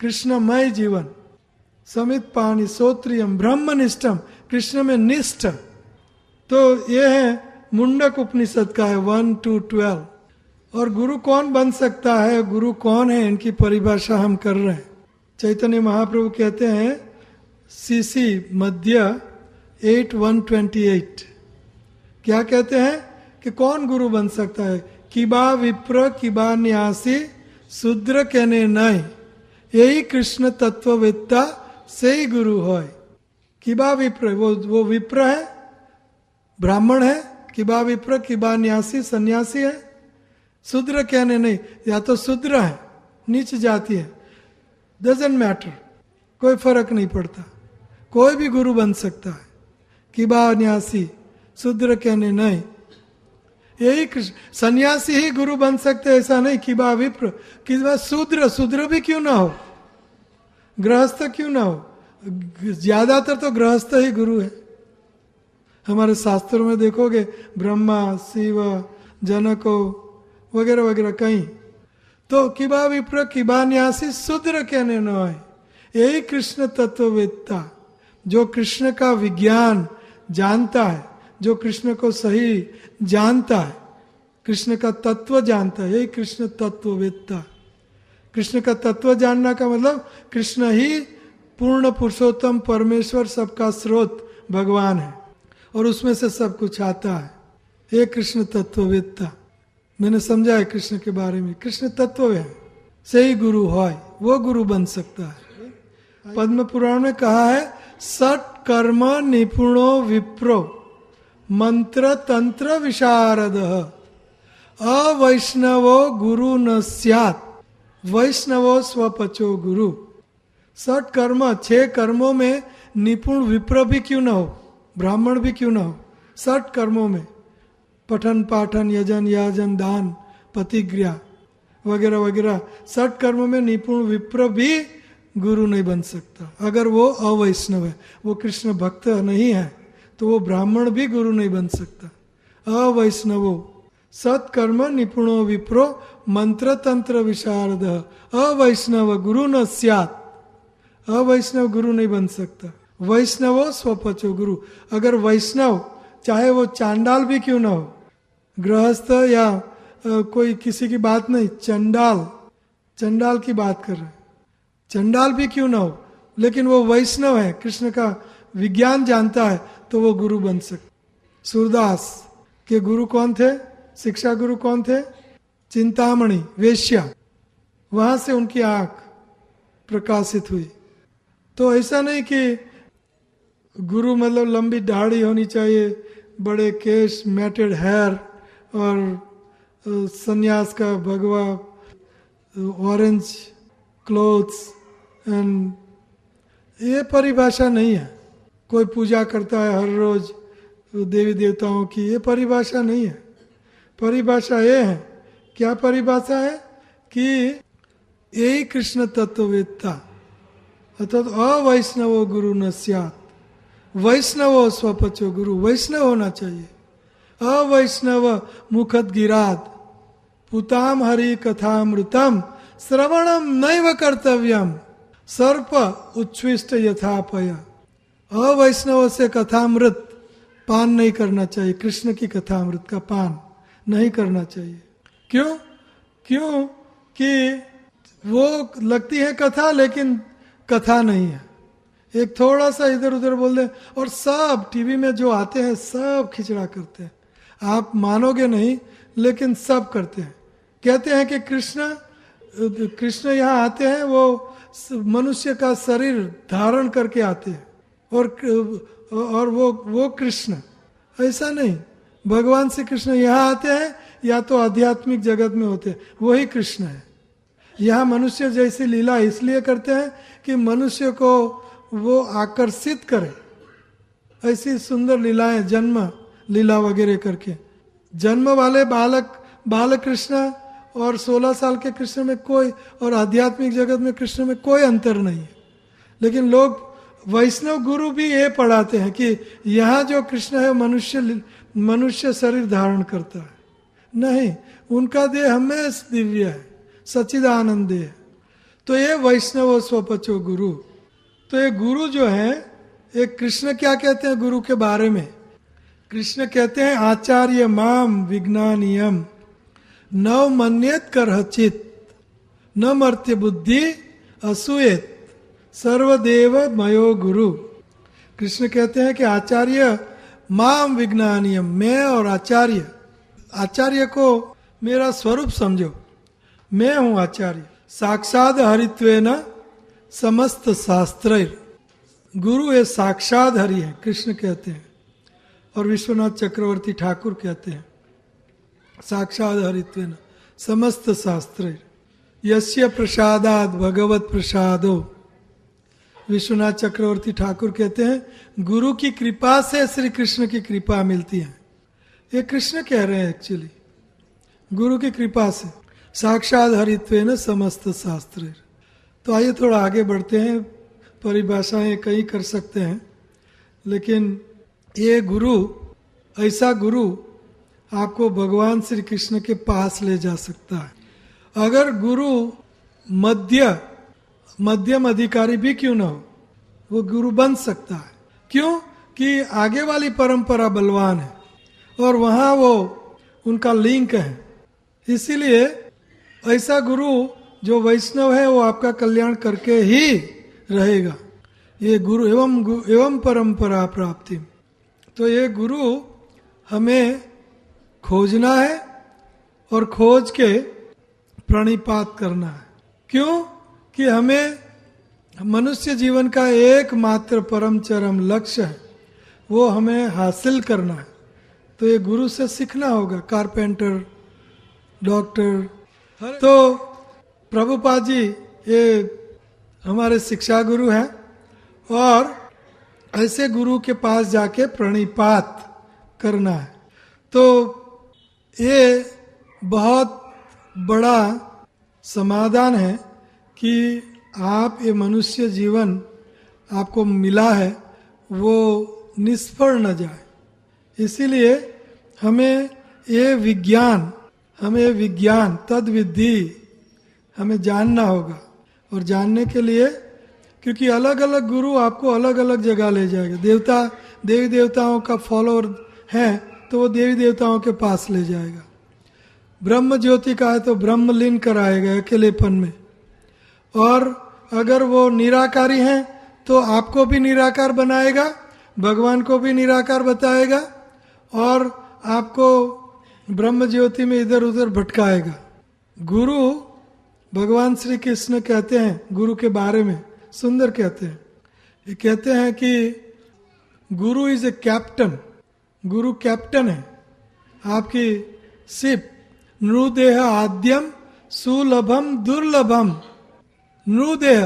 कृष्णमय जीवन। समित पानी सोत्रियम ब्रह्मनिष्ठम, कृष्ण में निष्ठ। तो ये है मुंडक उपनिषद का है 1-12। और गुरु कौन बन सकता है, गुरु कौन है, इनकी परिभाषा हम कर रहे हैं। चैतन्य महाप्रभु कहते हैं सीसी मध्य 8:128, क्या कहते हैं कि कौन गुरु बन सकता है? किबा विप्र किबा न्यासी शूद्र कहने नहीं, यही कृष्ण तत्ववेत्ता से ही गुरु है। किबा विप्र, वो विप्र है, ब्राह्मण है, किबा विप्र किबा न्यासी सन्यासी है, शूद्र कहने नहीं, या तो शूद्र है नीच जाति है, डजंट मैटर, कोई फर्क नहीं पड़ता, कोई भी गुरु बन सकता है। किबा न्यासी शूद्र कहने नहीं, यही कृष्ण। सन्यासी ही गुरु बन सकते, ऐसा नहीं। किबा विप्र किबा शूद्र, शूद्र भी क्यों ना हो, गृहस्थ क्यों ना हो, ज्यादातर तो गृहस्थ ही गुरु है। हमारे शास्त्रों में देखोगे ब्रह्मा शिव जनको वगैरह वगैरह कहीं। तो किबा विप्र किबा न्यासी शूद्र कहने न है, यही कृष्ण तत्ववेत्ता, जो कृष्ण का विज्ञान जानता है, जो कृष्ण को सही जानता है, कृष्ण का तत्व जानता है, यही कृष्ण तत्ववेत्ता। कृष्ण का तत्व जानना का मतलब कृष्ण ही पूर्ण पुरुषोत्तम परमेश्वर, सबका स्रोत भगवान है और उसमें से सब कुछ आता है। ये कृष्ण तत्ववेत्ता, मैंने समझा है कृष्ण के बारे में। कृष्ण तत्व है, सही गुरु है, वो गुरु बन सकता है। पद्म पुराण में कहा है सट कर्म निपुणो विप्रो मंत्र तंत्र विशारद अवैष्णवो गुरु न स्यात् वैष्णवो स्वपचो गुरु। सट कर्म, 6 कर्मों में निपुण विप्र भी क्यों ना हो, ब्राह्मण भी क्यों ना हो, 60 कर्मों में पठन पाठन यजन याजन दान पतिक्रिया वगैरह वगैरह 60 कर्मों में निपुण विप्र भी गुरु नहीं बन सकता अगर वो अवैष्णव है, वो कृष्ण भक्त नहीं है, तो वो ब्राह्मण भी गुरु नहीं बन सकता। अवैष्णवो सत्कर्म निपुणो विप्रो मंत्र तंत्र विशारद अवैष्णव गुरु न स्यात्, अवैष्णव गुरु नहीं बन सकता। वैष्णवो स्वपचो गुरु, अगर वैष्णव चाहे वो चांडाल भी क्यों ना हो, गृहस्थ या कोई किसी की बात नहीं, चंडाल की बात कर रहे हैं, चंडाल भी क्यों ना हो, लेकिन वो वैष्णव है, कृष्ण का विज्ञान जानता है, तो वो गुरु बन सकता। सूरदास के गुरु कौन थे, शिक्षा गुरु कौन थे? चिंतामणि वेश्या, वहां से उनकी आंख प्रकाशित हुई। तो ऐसा नहीं कि गुरु मतलब लंबी दाढ़ी होनी चाहिए, बड़े केश, मैटेड हेयर और सन्यास का भगवा, ऑरेंज क्लोथ्स एंड, ये परिभाषा नहीं है। कोई पूजा करता है हर रोज देवी देवताओं की, ये परिभाषा नहीं है। परिभाषा ये है, क्या परिभाषा है कि यही कृष्ण तत्ववेत्ता अर्थात अवैष्णव गुरु न स्यात् वैष्णव स्वपचो गुरु, वैष्णव होना चाहिए। अवैष्णव मुखद गिराद पुताम हरि कथामृतम श्रवणम नैव कर्तव्यम सर्प उच्छ्विष्ट यथापय। अवैष्णव से कथामृत पान नहीं करना चाहिए, कृष्ण की कथामृत का पान नहीं करना चाहिए। क्यों? क्यों कि वो लगती है कथा लेकिन कथा नहीं है, एक थोड़ा सा इधर उधर बोल दे और सब टीवी में जो आते हैं सब खिचड़ा करते हैं, आप मानोगे नहीं लेकिन सब करते हैं। कहते हैं कि कृष्ण यहाँ आते हैं, वो मनुष्य का शरीर धारण करके आते हैं और वो कृष्ण, ऐसा नहीं। भगवान श्री कृष्ण यहाँ आते हैं या तो आध्यात्मिक जगत में होते हैं, वही कृष्ण है। यहाँ मनुष्य जैसी लीला इसलिए करते हैं कि मनुष्य को वो आकर्षित करे, ऐसी सुंदर लीलाएं, जन्म लीला वगैरह करके। जन्म वाले बाल कृष्ण और 16 साल के कृष्ण में कोई, और आध्यात्मिक जगत में कृष्ण में कोई अंतर नहीं है। लेकिन लोग वैष्णव गुरु भी ये पढ़ाते हैं कि यहाँ जो कृष्ण है मनुष्य शरीर धारण करता है, नहीं, उनका देह हमेशा दिव्य है, सच्चिदानंद है। तो ये वैष्णव स्वपचो गुरु। तो ये गुरु जो है, एक कृष्ण क्या कहते हैं गुरु के बारे में? कृष्ण कहते हैं आचार्य माम विज्ञानियम नव मन्यत करहचित न मर्त्य बुद्धि असूयत सर्वदेव मयो गुरु। कृष्ण कहते हैं कि आचार्य माम विज्ञानियम, मैं और आचार्य को मेरा स्वरूप समझो, मैं हूं आचार्य। साक्षात हरित्वेन समस्त शास्त्र, गुरु ये साक्षात हरि है, कृष्ण कहते हैं। और विश्वनाथ चक्रवर्ती ठाकुर कहते हैं साक्षात हरित्वेन समस्त शास्त्र यस्य प्रसादाद भगवत प्रसादो। विश्वनाथ चक्रवर्ती ठाकुर कहते हैं गुरु की कृपा से श्री कृष्ण की कृपा मिलती है। ये कृष्ण कह रहे हैं एक्चुअली, गुरु की कृपा से साक्षात हरित्वेन समस्त शास्त्र। तो आइए थोड़ा आगे बढ़ते हैं, परिभाषाएं कई कर सकते हैं, लेकिन ये गुरु, ऐसा गुरु आपको भगवान श्री कृष्ण के पास ले जा सकता है। अगर गुरु मध्यम अधिकारी भी क्यों ना हो, वो गुरु बन सकता है। क्यों? कि आगे वाली परंपरा बलवान है और वहां वो उनका लिंक है। इसीलिए ऐसा गुरु जो वैष्णव है वो आपका कल्याण करके ही रहेगा। ये गुरु एवं परंपरा प्राप्ति। तो ये गुरु हमें खोजना है और खोज के प्रणिपात करना है। क्यों? कि हमें मनुष्य जीवन का एकमात्र परम चरम लक्ष्य है, वो हमें हासिल करना है। तो ये गुरु से सीखना होगा, कारपेंटर, डॉक्टर। तो प्रभुपाद जी ये हमारे शिक्षा गुरु हैं और ऐसे गुरु के पास जाके प्रणिपात करना है। तो ये बहुत बड़ा समाधान है कि आप ये मनुष्य जीवन आपको मिला है वो निष्फल न जाए। इसीलिए हमें ये विज्ञान तद विद्धि हमें जानना होगा। और जानने के लिए, क्योंकि अलग अलग गुरु आपको अलग अलग जगह ले जाएगा। देवी देवताओं का फॉलोअर है तो वो देवी देवताओं के पास ले जाएगा। ब्रह्म ज्योति का है तो ब्रह्म लीन कराएगा अकेलेपन में। और अगर वो निराकारी हैं तो आपको भी निराकार बनाएगा, भगवान को भी निराकार बताएगा और आपको ब्रह्म ज्योति में इधर उधर भटकाएगा। गुरु, भगवान श्री कृष्ण कहते हैं गुरु के बारे में, सुंदर कहते हैं। ये कहते हैं कि गुरु is a captain, Guru captain है आपकी शिप। नृदेह आद्यम सुलभम दुर्लभम। नृदेह,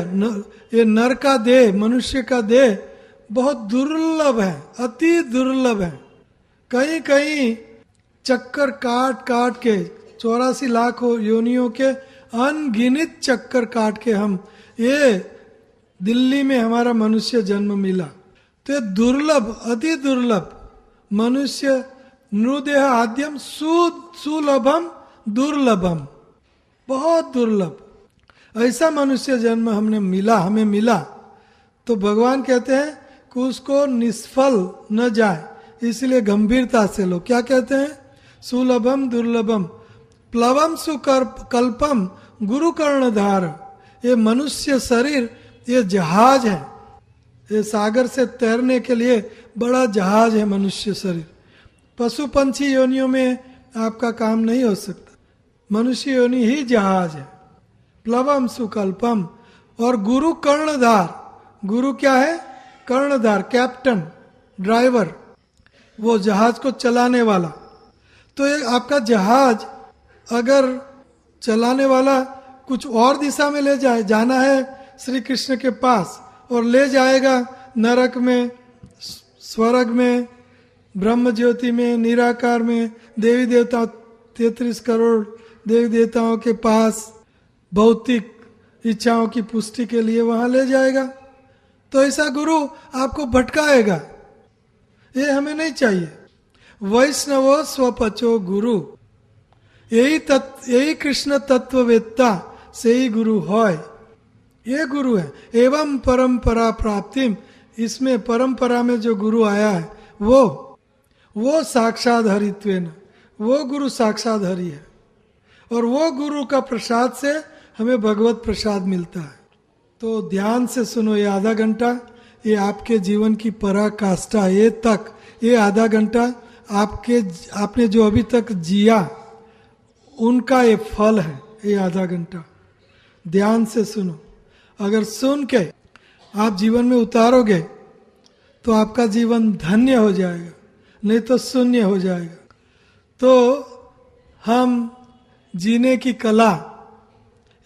ये नर का देह, मनुष्य का देह बहुत दुर्लभ है, अति दुर्लभ है। कहीं कहीं चक्कर काट के 84 लाख योनियों के अनगिनित चक्कर काट के हम ये दिल्ली में हमारा मनुष्य जन्म मिला। तो ये दुर्लभ, अति दुर्लभ मनुष्य। नृदेह आद्यम सुलभम दुर्लभम, बहुत दुर्लभ ऐसा मनुष्य जन्म हमें मिला। तो भगवान कहते हैं कि उसको निष्फल न जाए, इसलिए गंभीरता से लो। क्या कहते हैं? सुलभम दुर्लभम प्लवम सुकल्पम गुरु कर्णधार। ये मनुष्य शरीर ये जहाज है, ये सागर से तैरने के लिए बड़ा जहाज है मनुष्य शरीर। पशु पंछी योनियों में आपका काम नहीं हो सकता, मनुष्य योनि ही जहाज है। प्लवम सुकल्पम। और गुरु कर्णधार। गुरु क्या है? कर्णधार, कैप्टन, ड्राइवर, वो जहाज को चलाने वाला। तो ये आपका जहाज अगर चलाने वाला कुछ और दिशा में ले जाए, जाना है श्री कृष्ण के पास और ले जाएगा नरक में, स्वर्ग में, ब्रह्म ज्योति में, निराकार में, देवी देवता 33 करोड़ देवी देवताओं के पास भौतिक इच्छाओं की पुष्टि के लिए वहां ले जाएगा। तो ऐसा गुरु आपको भटकाएगा, ये हमें नहीं चाहिए। वैष्णवो स्वपचो गुरु, यही कृष्ण तत्ववेत्ता से ही गुरु है, ये गुरु है। एवं परंपरा प्राप्तिम, इसमें परंपरा में जो गुरु आया है वो साक्षात हरित्वेन, वो गुरु साक्षात हरि है। और वो गुरु का प्रसाद से हमें भगवत प्रसाद मिलता है। तो ध्यान से सुनो, ये आधा घंटा ये आपके जीवन की पराकाष्ठा, ये आधा घंटा आपने जो अभी तक जिया उनका ये फल है। ये आधा घंटा ध्यान से सुनो, अगर सुन के आप जीवन में उतारोगे तो आपका जीवन धन्य हो जाएगा, नहीं तो शून्य हो जाएगा। तो हम जीने की कला,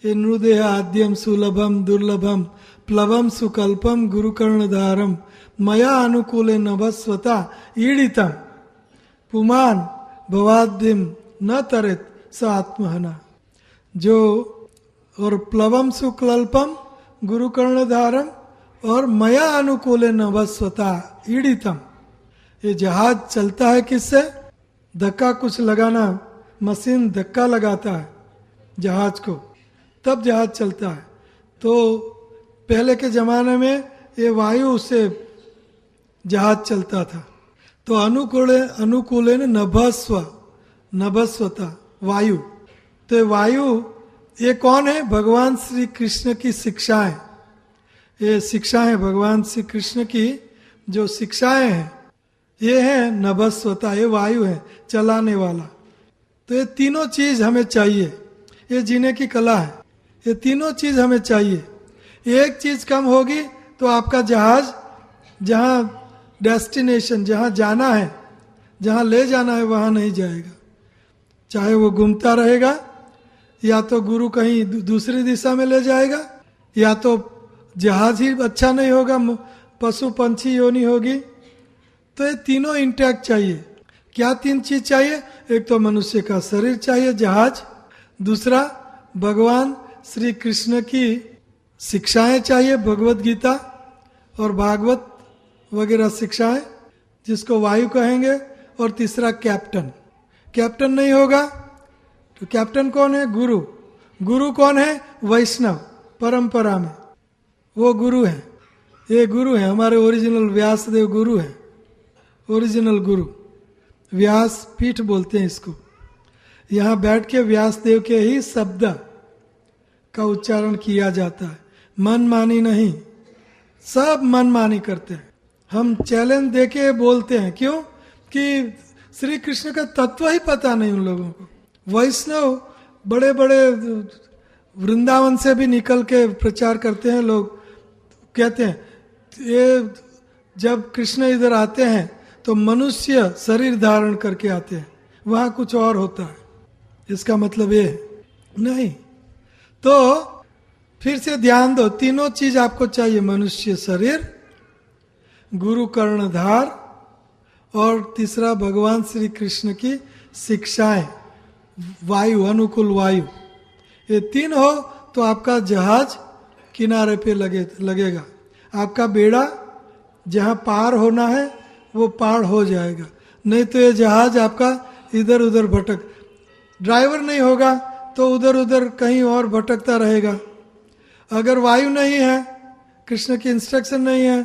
ये नृदेह आद्यम सुलभम दुर्लभम प्लवम सुकल्पम गुरुकर्णधारम मया अनुकूले नभस्वता ईडितम पुमान भवाद्यम न तरेत स आत्महना। जो और प्लवम सुकल्पम गुरुकर्णधारम और मया अनुकूले नभस्वता ईडितम। ये जहाज चलता है किससे? धक्का कुछ लगाना, मशीन धक्का लगाता है जहाज को, तब जहाज चलता है। तो पहले के जमाने में ये वायु से जहाज चलता था। तो अनुकूले नभस्वता वायु। तो वायु ये कौन है? भगवान श्री कृष्ण की शिक्षाएं। ये शिक्षाएं भगवान श्री कृष्ण की जो शिक्षाएं हैं ये है नभस्वता, ये वायु है चलाने वाला। तो ये तीनों चीज हमें चाहिए, ये जीने की कला है। ये तीनों चीज हमें चाहिए। एक चीज कम होगी तो आपका जहाज जहां डेस्टिनेशन, जहां जाना है, जहां ले जाना है वहां नहीं जाएगा। चाहे वो घूमता रहेगा, या तो गुरु कहीं दूसरी दिशा में ले जाएगा, या तो जहाज ही अच्छा नहीं होगा, पशु पंछी योनि होगी। तो ये तीनों इंटैक्ट चाहिए। क्या तीन चीज चाहिए? एक तो मनुष्य का शरीर चाहिए, जहाज। दूसरा भगवान श्री कृष्ण की शिक्षाएं चाहिए, भगवत गीता और भागवत वगैरह शिक्षाएं, जिसको वायु कहेंगे। और तीसरा कैप्टन। कैप्टन नहीं होगा तो कैप्टन कौन है? गुरु। गुरु कौन है? वैष्णव परंपरा में वो गुरु है। ये गुरु है हमारे ओरिजिनल व्यासदेव गुरु है, ओरिजिनल गुरु। व्यास पीठ बोलते हैं इसको। यहाँ बैठ के व्यासदेव के ही शब्द का उच्चारण किया जाता है, मनमानी नहीं। सब मनमानी करते हैं। हम चैलेंज देके बोलते हैं, क्यों? कि श्री कृष्ण का तत्व ही पता नहीं उन लोगों को। वैष्णव बड़े बड़े वृंदावन से भी निकल के प्रचार करते हैं। लोग कहते हैं ये जब कृष्ण इधर आते हैं तो मनुष्य शरीर धारण करके आते हैं, वहां कुछ और होता है। इसका मतलब ये नहीं। तो फिर से ध्यान दो, तीनों चीज आपको चाहिए, मनुष्य शरीर, गुरु कर्णधार और तीसरा भगवान श्री कृष्ण की शिक्षाएं, वायु, अनुकूल वायु। ये तीन हो तो आपका जहाज किनारे पे लगेगा। आपका बेड़ा जहां पार होना है वो पार हो जाएगा। नहीं तो ये जहाज आपका इधर उधर भटक, ड्राइवर नहीं होगा तो उधर उधर कहीं और भटकता रहेगा। अगर वायु नहीं है, कृष्ण की इंस्ट्रक्शन नहीं है,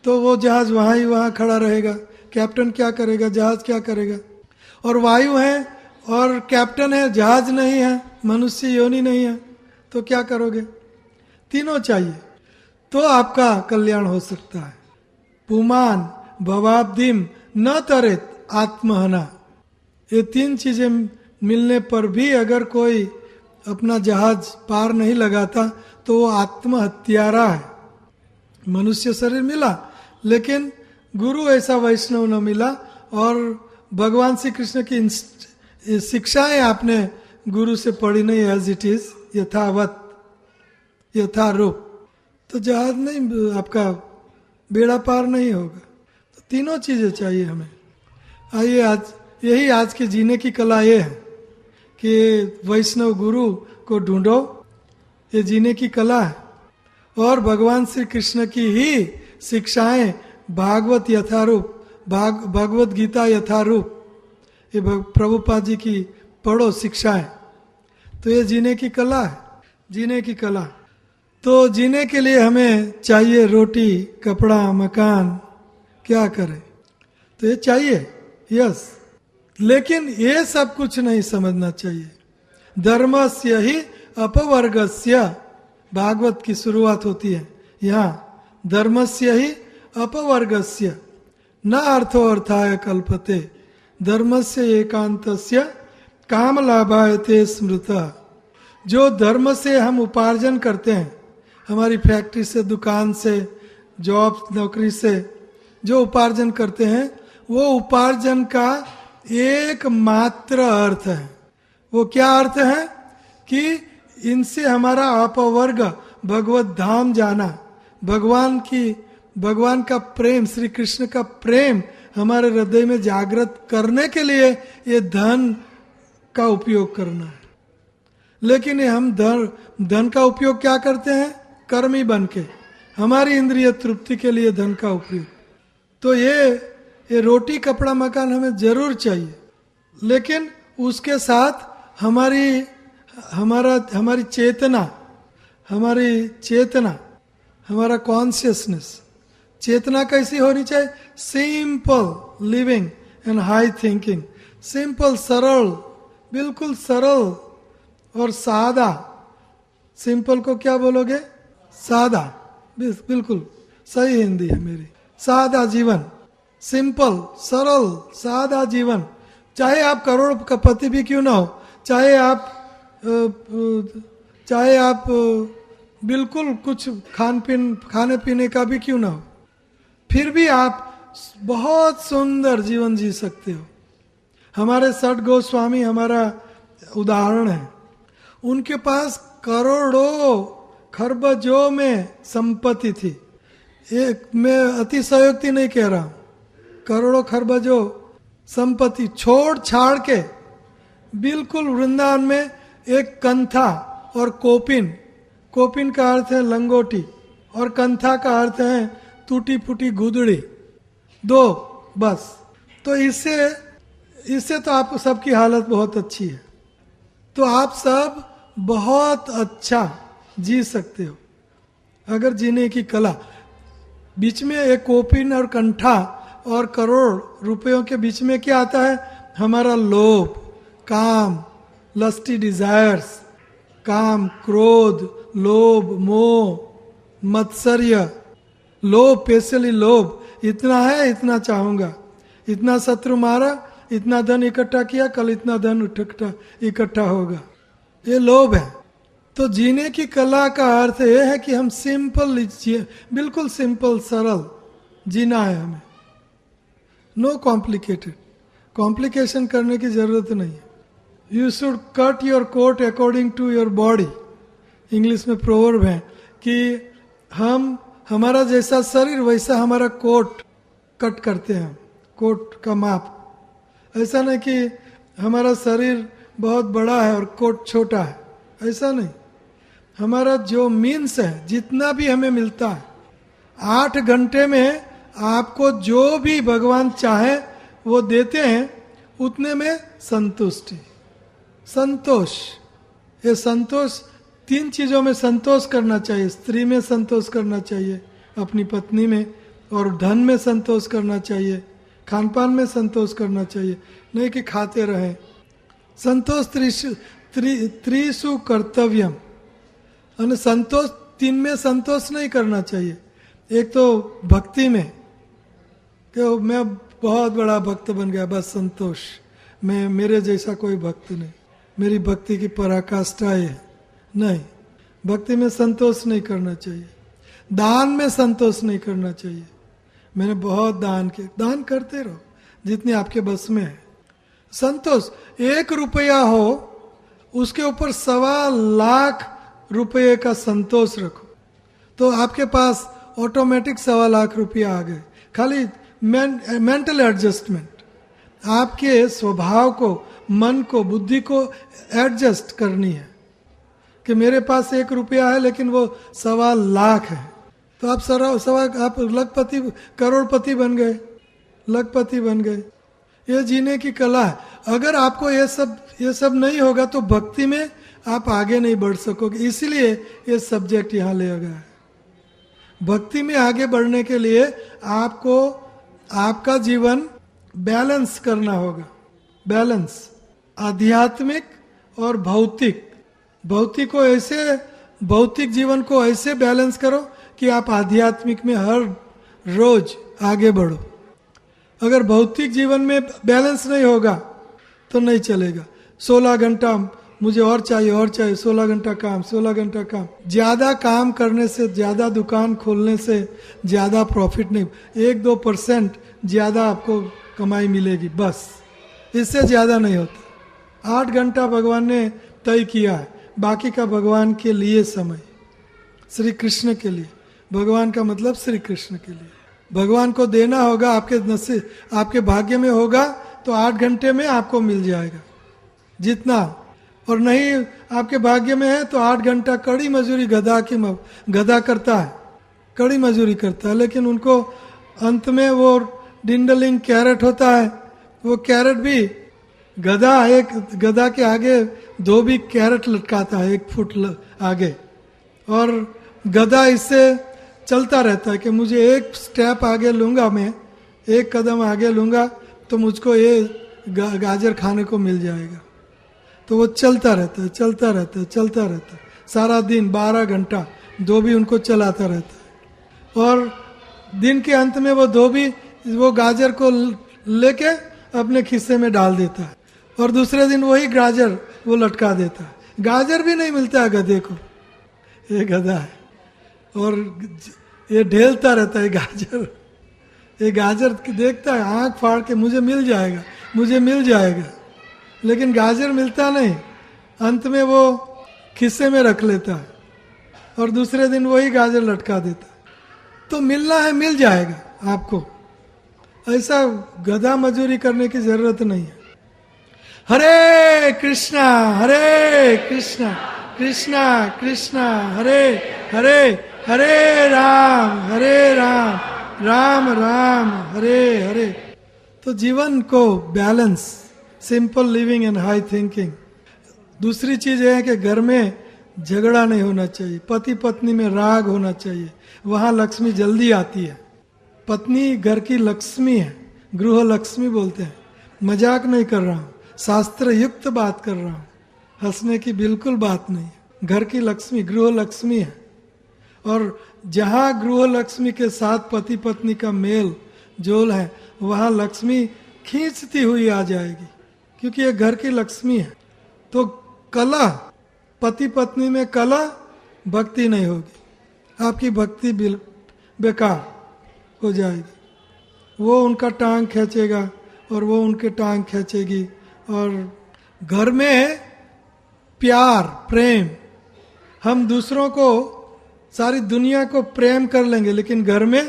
तो वो जहाज वहां ही वहां खड़ा रहेगा। कैप्टन क्या करेगा? जहाज क्या करेगा? और वायु है और कैप्टन है, जहाज नहीं है, मनुष्य योनि नहीं है, तो क्या करोगे? तीनों चाहिए तो आपका कल्याण हो सकता है। पुमान भवाब्धिम न तरेत आत्महना। ये तीन चीजें मिलने पर भी अगर कोई अपना जहाज पार नहीं लगाता तो वो आत्महत्यारा है। मनुष्य शरीर मिला लेकिन गुरु ऐसा वैष्णव न मिला, और भगवान श्री कृष्ण की शिक्षाएं आपने गुरु से पढ़ी नहीं, एज इट इज, यथावत यथारूप, तो जहाज नहीं, आपका बेड़ा पार नहीं होगा। तो तीनों चीजें चाहिए हमें। आइए यही आज के जीने की कला ये है कि वैष्णव गुरु को ढूंढो, ये जीने की कला है। और भगवान श्री कृष्ण की ही शिक्षाएं भागवत यथारूप, भागवत गीता यथारूप, ये प्रभुपाद जी की पढ़ो शिक्षाएं। तो ये जीने की कला है, जीने की कला। तो जीने के लिए हमें चाहिए रोटी, कपड़ा, मकान, क्या करें? तो ये चाहिए, यस, लेकिन ये सब कुछ नहीं समझना चाहिए। धर्मस्य ही अपवर्गस्य, भागवत की शुरुआत होती है यहाँ, धर्मस्य ही अपवर्गस्य न अर्थो अर्थाय कल्पते, धर्मस्य एकांतस्य काम लाभायते स्मृता। जो धर्म से हम उपार्जन करते हैं, हमारी फैक्ट्री से, दुकान से, जॉब नौकरी से जो उपार्जन करते हैं, वो उपार्जन का एक मात्र अर्थ है। वो क्या अर्थ है? कि इनसे हमारा अपवर्ग भगवत धाम जाना, भगवान का प्रेम, श्री कृष्ण का प्रेम हमारे हृदय में जागृत करने के लिए ये धन का उपयोग करना है। लेकिन ये हम धन का उपयोग क्या करते हैं? कर्मी बन के, हमारी इंद्रिय तृप्ति के लिए धन का उपयोग। तो ये रोटी, कपड़ा, मकान हमें जरूर चाहिए, लेकिन उसके साथ हमारी चेतना, हमारा कॉन्शियसनेस, चेतना कैसी होनी चाहिए? Simple living and high thinking, simple, सरल, बिल्कुल सरल और सादा। सिंपल को क्या बोलोगे? सादा, बिल्कुल सही हिंदी है मेरी। सादा जीवन, सिंपल, सरल, सादा जीवन। चाहे आप करोड़पति भी क्यों ना हो, चाहे आप बिल्कुल कुछ खाने पीने का भी क्यों ना हो, फिर भी आप बहुत सुंदर जीवन जी सकते हो। हमारे सठ गोस्वामी हमारा उदाहरण है। उनके पास करोड़ों खरबजों में संपत्ति थी। एक, मैं अतिशयोक्ति नहीं कह रहा हूं, करोड़ों खरबजों संपत्ति छोड़ छाड़ के बिल्कुल वृंदावन में एक कंथा और कोपिन का अर्थ है लंगोटी, और कंथा का अर्थ है टूटी फूटी गुदड़ी, दो बस। तो इससे तो आप सबकी हालत बहुत अच्छी है। तो आप सब बहुत अच्छा जी सकते हो अगर जीने की कला। बीच में एक कोपिन और कंठा और करोड़ रुपयों के बीच में क्या आता है? हमारा लोभ, काम, लस्टी डिजायर्स, काम, क्रोध, लोभ, मोह, मत्सर्य, लोभ, स्पेशली लोभ, इतना है इतना चाहूंगा, इतना शत्रु मारा, इतना धन इकट्ठा किया, कल इतना धन इकट्ठा होगा, ये लोभ है। तो जीने की कला का अर्थ यह है कि हम सिंपल, बिल्कुल सिंपल, सरल जीना है हमें। नो कॉम्प्लिकेटेड, कॉम्प्लिकेशन करने की जरूरत नहीं है। You should cut your coat according to your body. English में प्रोवर्ब है कि हमारा जैसा शरीर वैसा हमारा कोट कट करते हैं, कोट का माप। ऐसा नहीं कि हमारा शरीर बहुत बड़ा है और कोट छोटा है, ऐसा नहीं। हमारा जो मीन्स है, जितना भी हमें मिलता है, 8 घंटे में आपको जो भी भगवान चाहे वो देते हैं, उतने में संतुष्टि, संतोष। ये संतोष 3 चीजों में संतोष करना चाहिए। स्त्री में संतोष करना चाहिए, अपनी पत्नी में, और धन में संतोष करना चाहिए, खान पान में संतोष करना चाहिए, नहीं कि खाते रहें। संतोष त्रिषु कर्तव्यम, और संतोष 3 में संतोष नहीं करना चाहिए। एक तो भक्ति में कि मैं बहुत बड़ा भक्त बन गया, बस संतोष, मैं, मेरे जैसा कोई भक्त नहीं, मेरी भक्ति की पराकाष्ठा है, नहीं, भक्ति में संतोष नहीं करना चाहिए। दान में संतोष नहीं करना चाहिए, मैंने बहुत दान किया, दान करते रहो जितनी आपके बस में है। संतोष, 1 रुपया हो उसके ऊपर 1.25 लाख रुपये का संतोष रखो, तो आपके पास ऑटोमेटिक 1.25 लाख रुपया आ गए। खाली मेंटल एडजस्टमेंट, आपके स्वभाव को, मन को, बुद्धि को एडजस्ट करनी है कि मेरे पास 1 रुपया है लेकिन वो 1.25 लाख है, तो आप आप लखपति करोड़पति बन गए, लखपति बन गए। ये जीने की कला है। अगर आपको ये सब नहीं होगा तो भक्ति में आप आगे नहीं बढ़ सकोगे। इसीलिए ये सब्जेक्ट यहाँ लिया गया है। भक्ति में आगे बढ़ने के लिए आपको आपका जीवन बैलेंस करना होगा। बैलेंस आध्यात्मिक और भौतिक जीवन को ऐसे बैलेंस करो कि आप आध्यात्मिक में हर रोज आगे बढ़ो। अगर भौतिक जीवन में बैलेंस नहीं होगा तो नहीं चलेगा। 16 घंटा मुझे और चाहिए, 16 घंटा काम, 16 घंटा काम। ज्यादा काम करने से, ज्यादा दुकान खोलने से ज्यादा प्रॉफिट नहीं, 1-2% ज्यादा आपको कमाई मिलेगी, बस, इससे ज्यादा नहीं होता। 8 घंटा भगवान ने तय किया है, बाकी का भगवान के लिए समय, श्री कृष्ण के लिए। भगवान का मतलब श्री कृष्ण के लिए। भगवान को देना होगा, आपके नसीब, आपके भाग्य में होगा तो 8 घंटे में आपको मिल जाएगा जितना, और नहीं आपके भाग्य में है तो 8 घंटा कड़ी मजदूरी गधा करता है, कड़ी मजदूरी करता है, लेकिन उनको अंत में वो डिंडलिंग कैरेट होता है, वो कैरेट भी गधा के आगे धोबी कैरेट लटकाता है 1 फुट आगे, और गधा इससे चलता रहता है कि मुझे 1 स्टेप आगे लूंगा, मैं 1 कदम आगे लूंगा तो मुझको ये गाजर खाने को मिल जाएगा। तो वो चलता रहता है सारा दिन 12 घंटा धोबी उनको चलाता रहता है, और दिन के अंत में वो धोबी वो गाजर को लेके अपने खिस्से में डाल देता है, और दूसरे दिन वही गाजर वो लटका देता है। गाजर भी नहीं मिलता है गधे को, ये गधा है, और ये ढेलता रहता है गाजर। ये गाजर देखता है आंख फाड़ के, मुझे मिल जाएगा, लेकिन गाजर मिलता नहीं। अंत में वो खिस्से में रख लेता है और दूसरे दिन वही गाजर लटका देता है। तो मिलना है, मिल जाएगा आपको, ऐसा गधा मजूरी करने की जरूरत नहीं है। हरे कृष्णा कृष्णा कृष्णा हरे हरे, हरे राम राम राम हरे हरे। तो जीवन को balance, simple living and high thinking. दूसरी चीज है कि घर में झगड़ा नहीं होना चाहिए, पति पत्नी में राग होना चाहिए, वहां लक्ष्मी जल्दी आती है। पत्नी घर की लक्ष्मी है, गृह लक्ष्मी बोलते हैं। मजाक नहीं कर रहा हूं, शास्त्र युक्त बात कर रहा हूं, हंसने की बिल्कुल बात नहीं। घर की लक्ष्मी गृह लक्ष्मी है, और जहां गृह लक्ष्मी के साथ पति पत्नी का मेल जोल है वहां लक्ष्मी खींचती हुई आ जाएगी, क्योंकि ये घर की लक्ष्मी है। तो कलह, पति पत्नी में कलह, भक्ति नहीं होगी, आपकी भक्ति बेकार हो जाएगी। वो उनका टांग खींचेगा और वो उनके टांग खींचेगी, और घर में प्यार प्रेम, हम दूसरों को, सारी दुनिया को प्रेम कर लेंगे, लेकिन घर में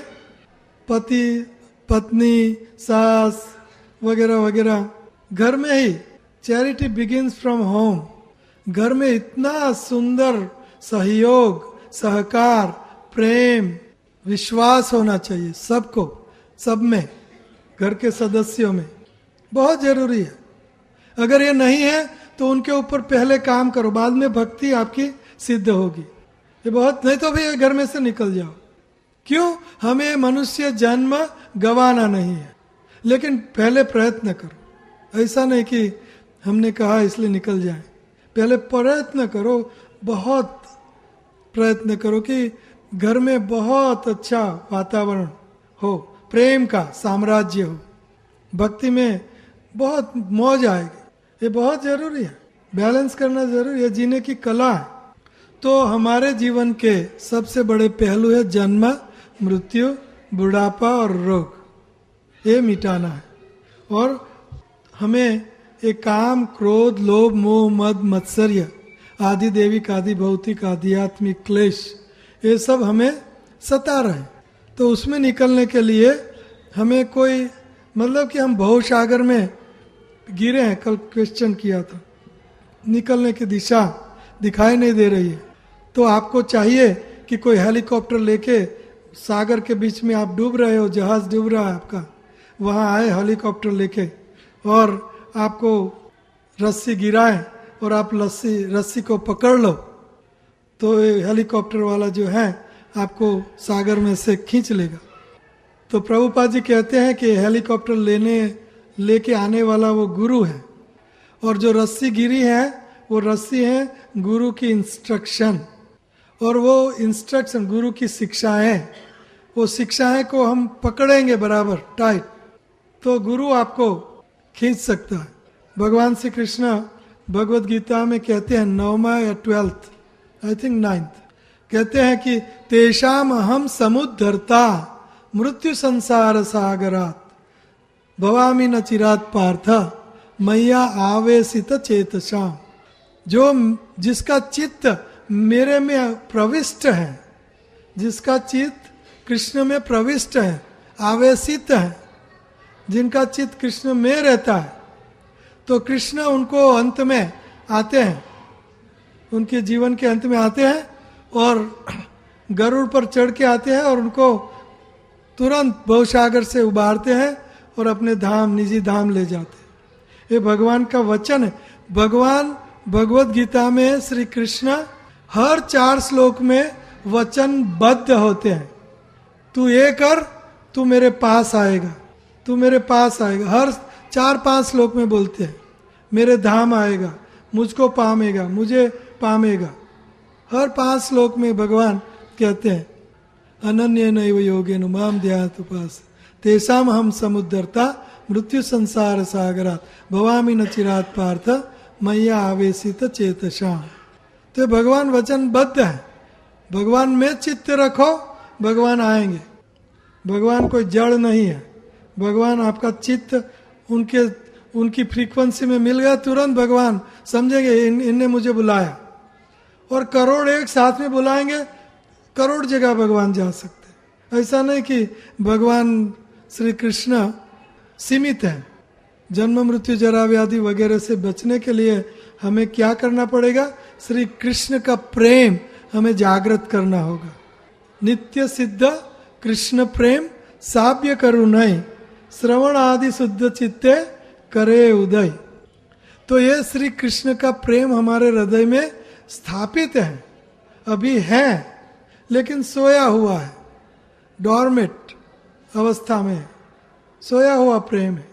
पति पत्नी सास वगैरह वगैरह, घर में ही चैरिटी बिगिंस फ्रॉम होम। घर में इतना सुंदर सहयोग, सहकार, प्रेम, विश्वास होना चाहिए सबको, सब में, घर के सदस्यों में, बहुत जरूरी है। अगर ये नहीं है तो उनके ऊपर पहले काम करो, बाद में भक्ति आपकी सिद्ध होगी। ये बहुत, नहीं तो भी घर में से निकल जाओ। क्यों? हमें मनुष्य जन्म गवाना नहीं है, लेकिन पहले प्रयत्न करो। ऐसा नहीं कि हमने कहा इसलिए निकल जाए, पहले प्रयत्न करो, बहुत प्रयत्न करो कि घर में बहुत अच्छा वातावरण हो, प्रेम का साम्राज्य हो, भक्ति में बहुत मौज आएगी। ये बहुत जरूरी है, बैलेंस करना जरूरी है, जीने की कला है। तो हमारे जीवन के सबसे बड़े पहलू है जन्म, मृत्यु, बुढ़ापा और रोग, ये मिटाना है। और हमें एक काम, क्रोध, लोभ, मोह, मद, मत्सर्य आदि देविक आदि भौतिक आध्यात्मिक क्लेश, ये सब हमें सता रहे। तो उसमें निकलने के लिए हमें कोई, मतलब कि हम भवसागर में गिरे हैं, कल क्वेश्चन किया था, निकलने की दिशा दिखाई नहीं दे रही है। तो आपको चाहिए कि कोई हेलीकॉप्टर लेके सागर के बीच में आप डूब रहे हो, जहाज डूब रहा है आपका, वहाँ आए हेलीकॉप्टर लेके और आपको रस्सी गिराए और आप रस्सी को पकड़ लो, तो हेलीकॉप्टर वाला जो है आपको सागर में से खींच लेगा। तो प्रभुपाद जी कहते हैं कि हेलीकॉप्टर लेके आने वाला वो गुरु है, और जो रस्सी गिरी है वो रस्सी है गुरु की इंस्ट्रक्शन, और वो इंस्ट्रक्शन गुरु की शिक्षाएं, वो शिक्षाएं को हम पकड़ेंगे बराबर टाइट तो गुरु आपको खींच सकता है। भगवान श्री कृष्ण भगवद गीता में कहते हैं 9वां या 12th, आई थिंक 9th, कहते हैं कि तेषाम अहम समुद्धरता मृत्यु संसार सागरात भवामि न चिरात पार्थ मैया आवेशित चेतसाम। जिसका चित्त मेरे में प्रविष्ट है, जिसका चित्त कृष्ण में प्रविष्ट है, आवेशित है, जिनका चित्त कृष्ण में रहता है, तो कृष्ण उनको अंत में आते हैं, उनके जीवन के अंत में आते हैं और गरुड़ पर चढ़ के आते हैं और उनको तुरंत भवसागर से उबारते हैं और अपने धाम, निजी धाम ले जाते हैं। ये भगवान का वचन है। भगवान भगवद गीता में श्री कृष्ण हर 4 श्लोक में वचनबद्ध होते हैं। तू ये कर, तू मेरे पास आएगा, तू मेरे पास आएगा, हर 4-5 श्लोक में बोलते हैं। मेरे धाम आएगा, मुझको पामेगा, मुझे पामेगा, हर 5 श्लोक में भगवान कहते हैं अनन्य नैव योगेन माम ध्यात उपास तेषाम हम समुद्धरता मृत्यु संसार सागरात भवामि न चिरात पार्थ मैया आवेशित चेतसाम। तो भगवान वचनबद्ध है। भगवान में चित्त रखो, भगवान आएंगे। भगवान कोई जड़ नहीं है। भगवान आपका चित्त उनकी फ्रीक्वेंसी में मिल गया, तुरंत भगवान समझेंगे इनने मुझे बुलाया, और करोड़ एक साथ में बुलाएंगे, करोड़ जगह भगवान जा सकते। ऐसा नहीं कि भगवान श्री कृष्ण सीमित है। जन्म मृत्यु जरा व्याधि वगैरह से बचने के लिए हमें क्या करना पड़ेगा? श्री कृष्ण का प्रेम हमें जागृत करना होगा। नित्य सिद्ध कृष्ण प्रेम साव्य करुणय श्रवण आदि शुद्ध चित्ते करे उदय। तो ये श्री कृष्ण का प्रेम हमारे हृदय में स्थापित है, अभी है, लेकिन सोया हुआ है, डॉर्मेट अवस्था में सोया हुआ प्रेम है।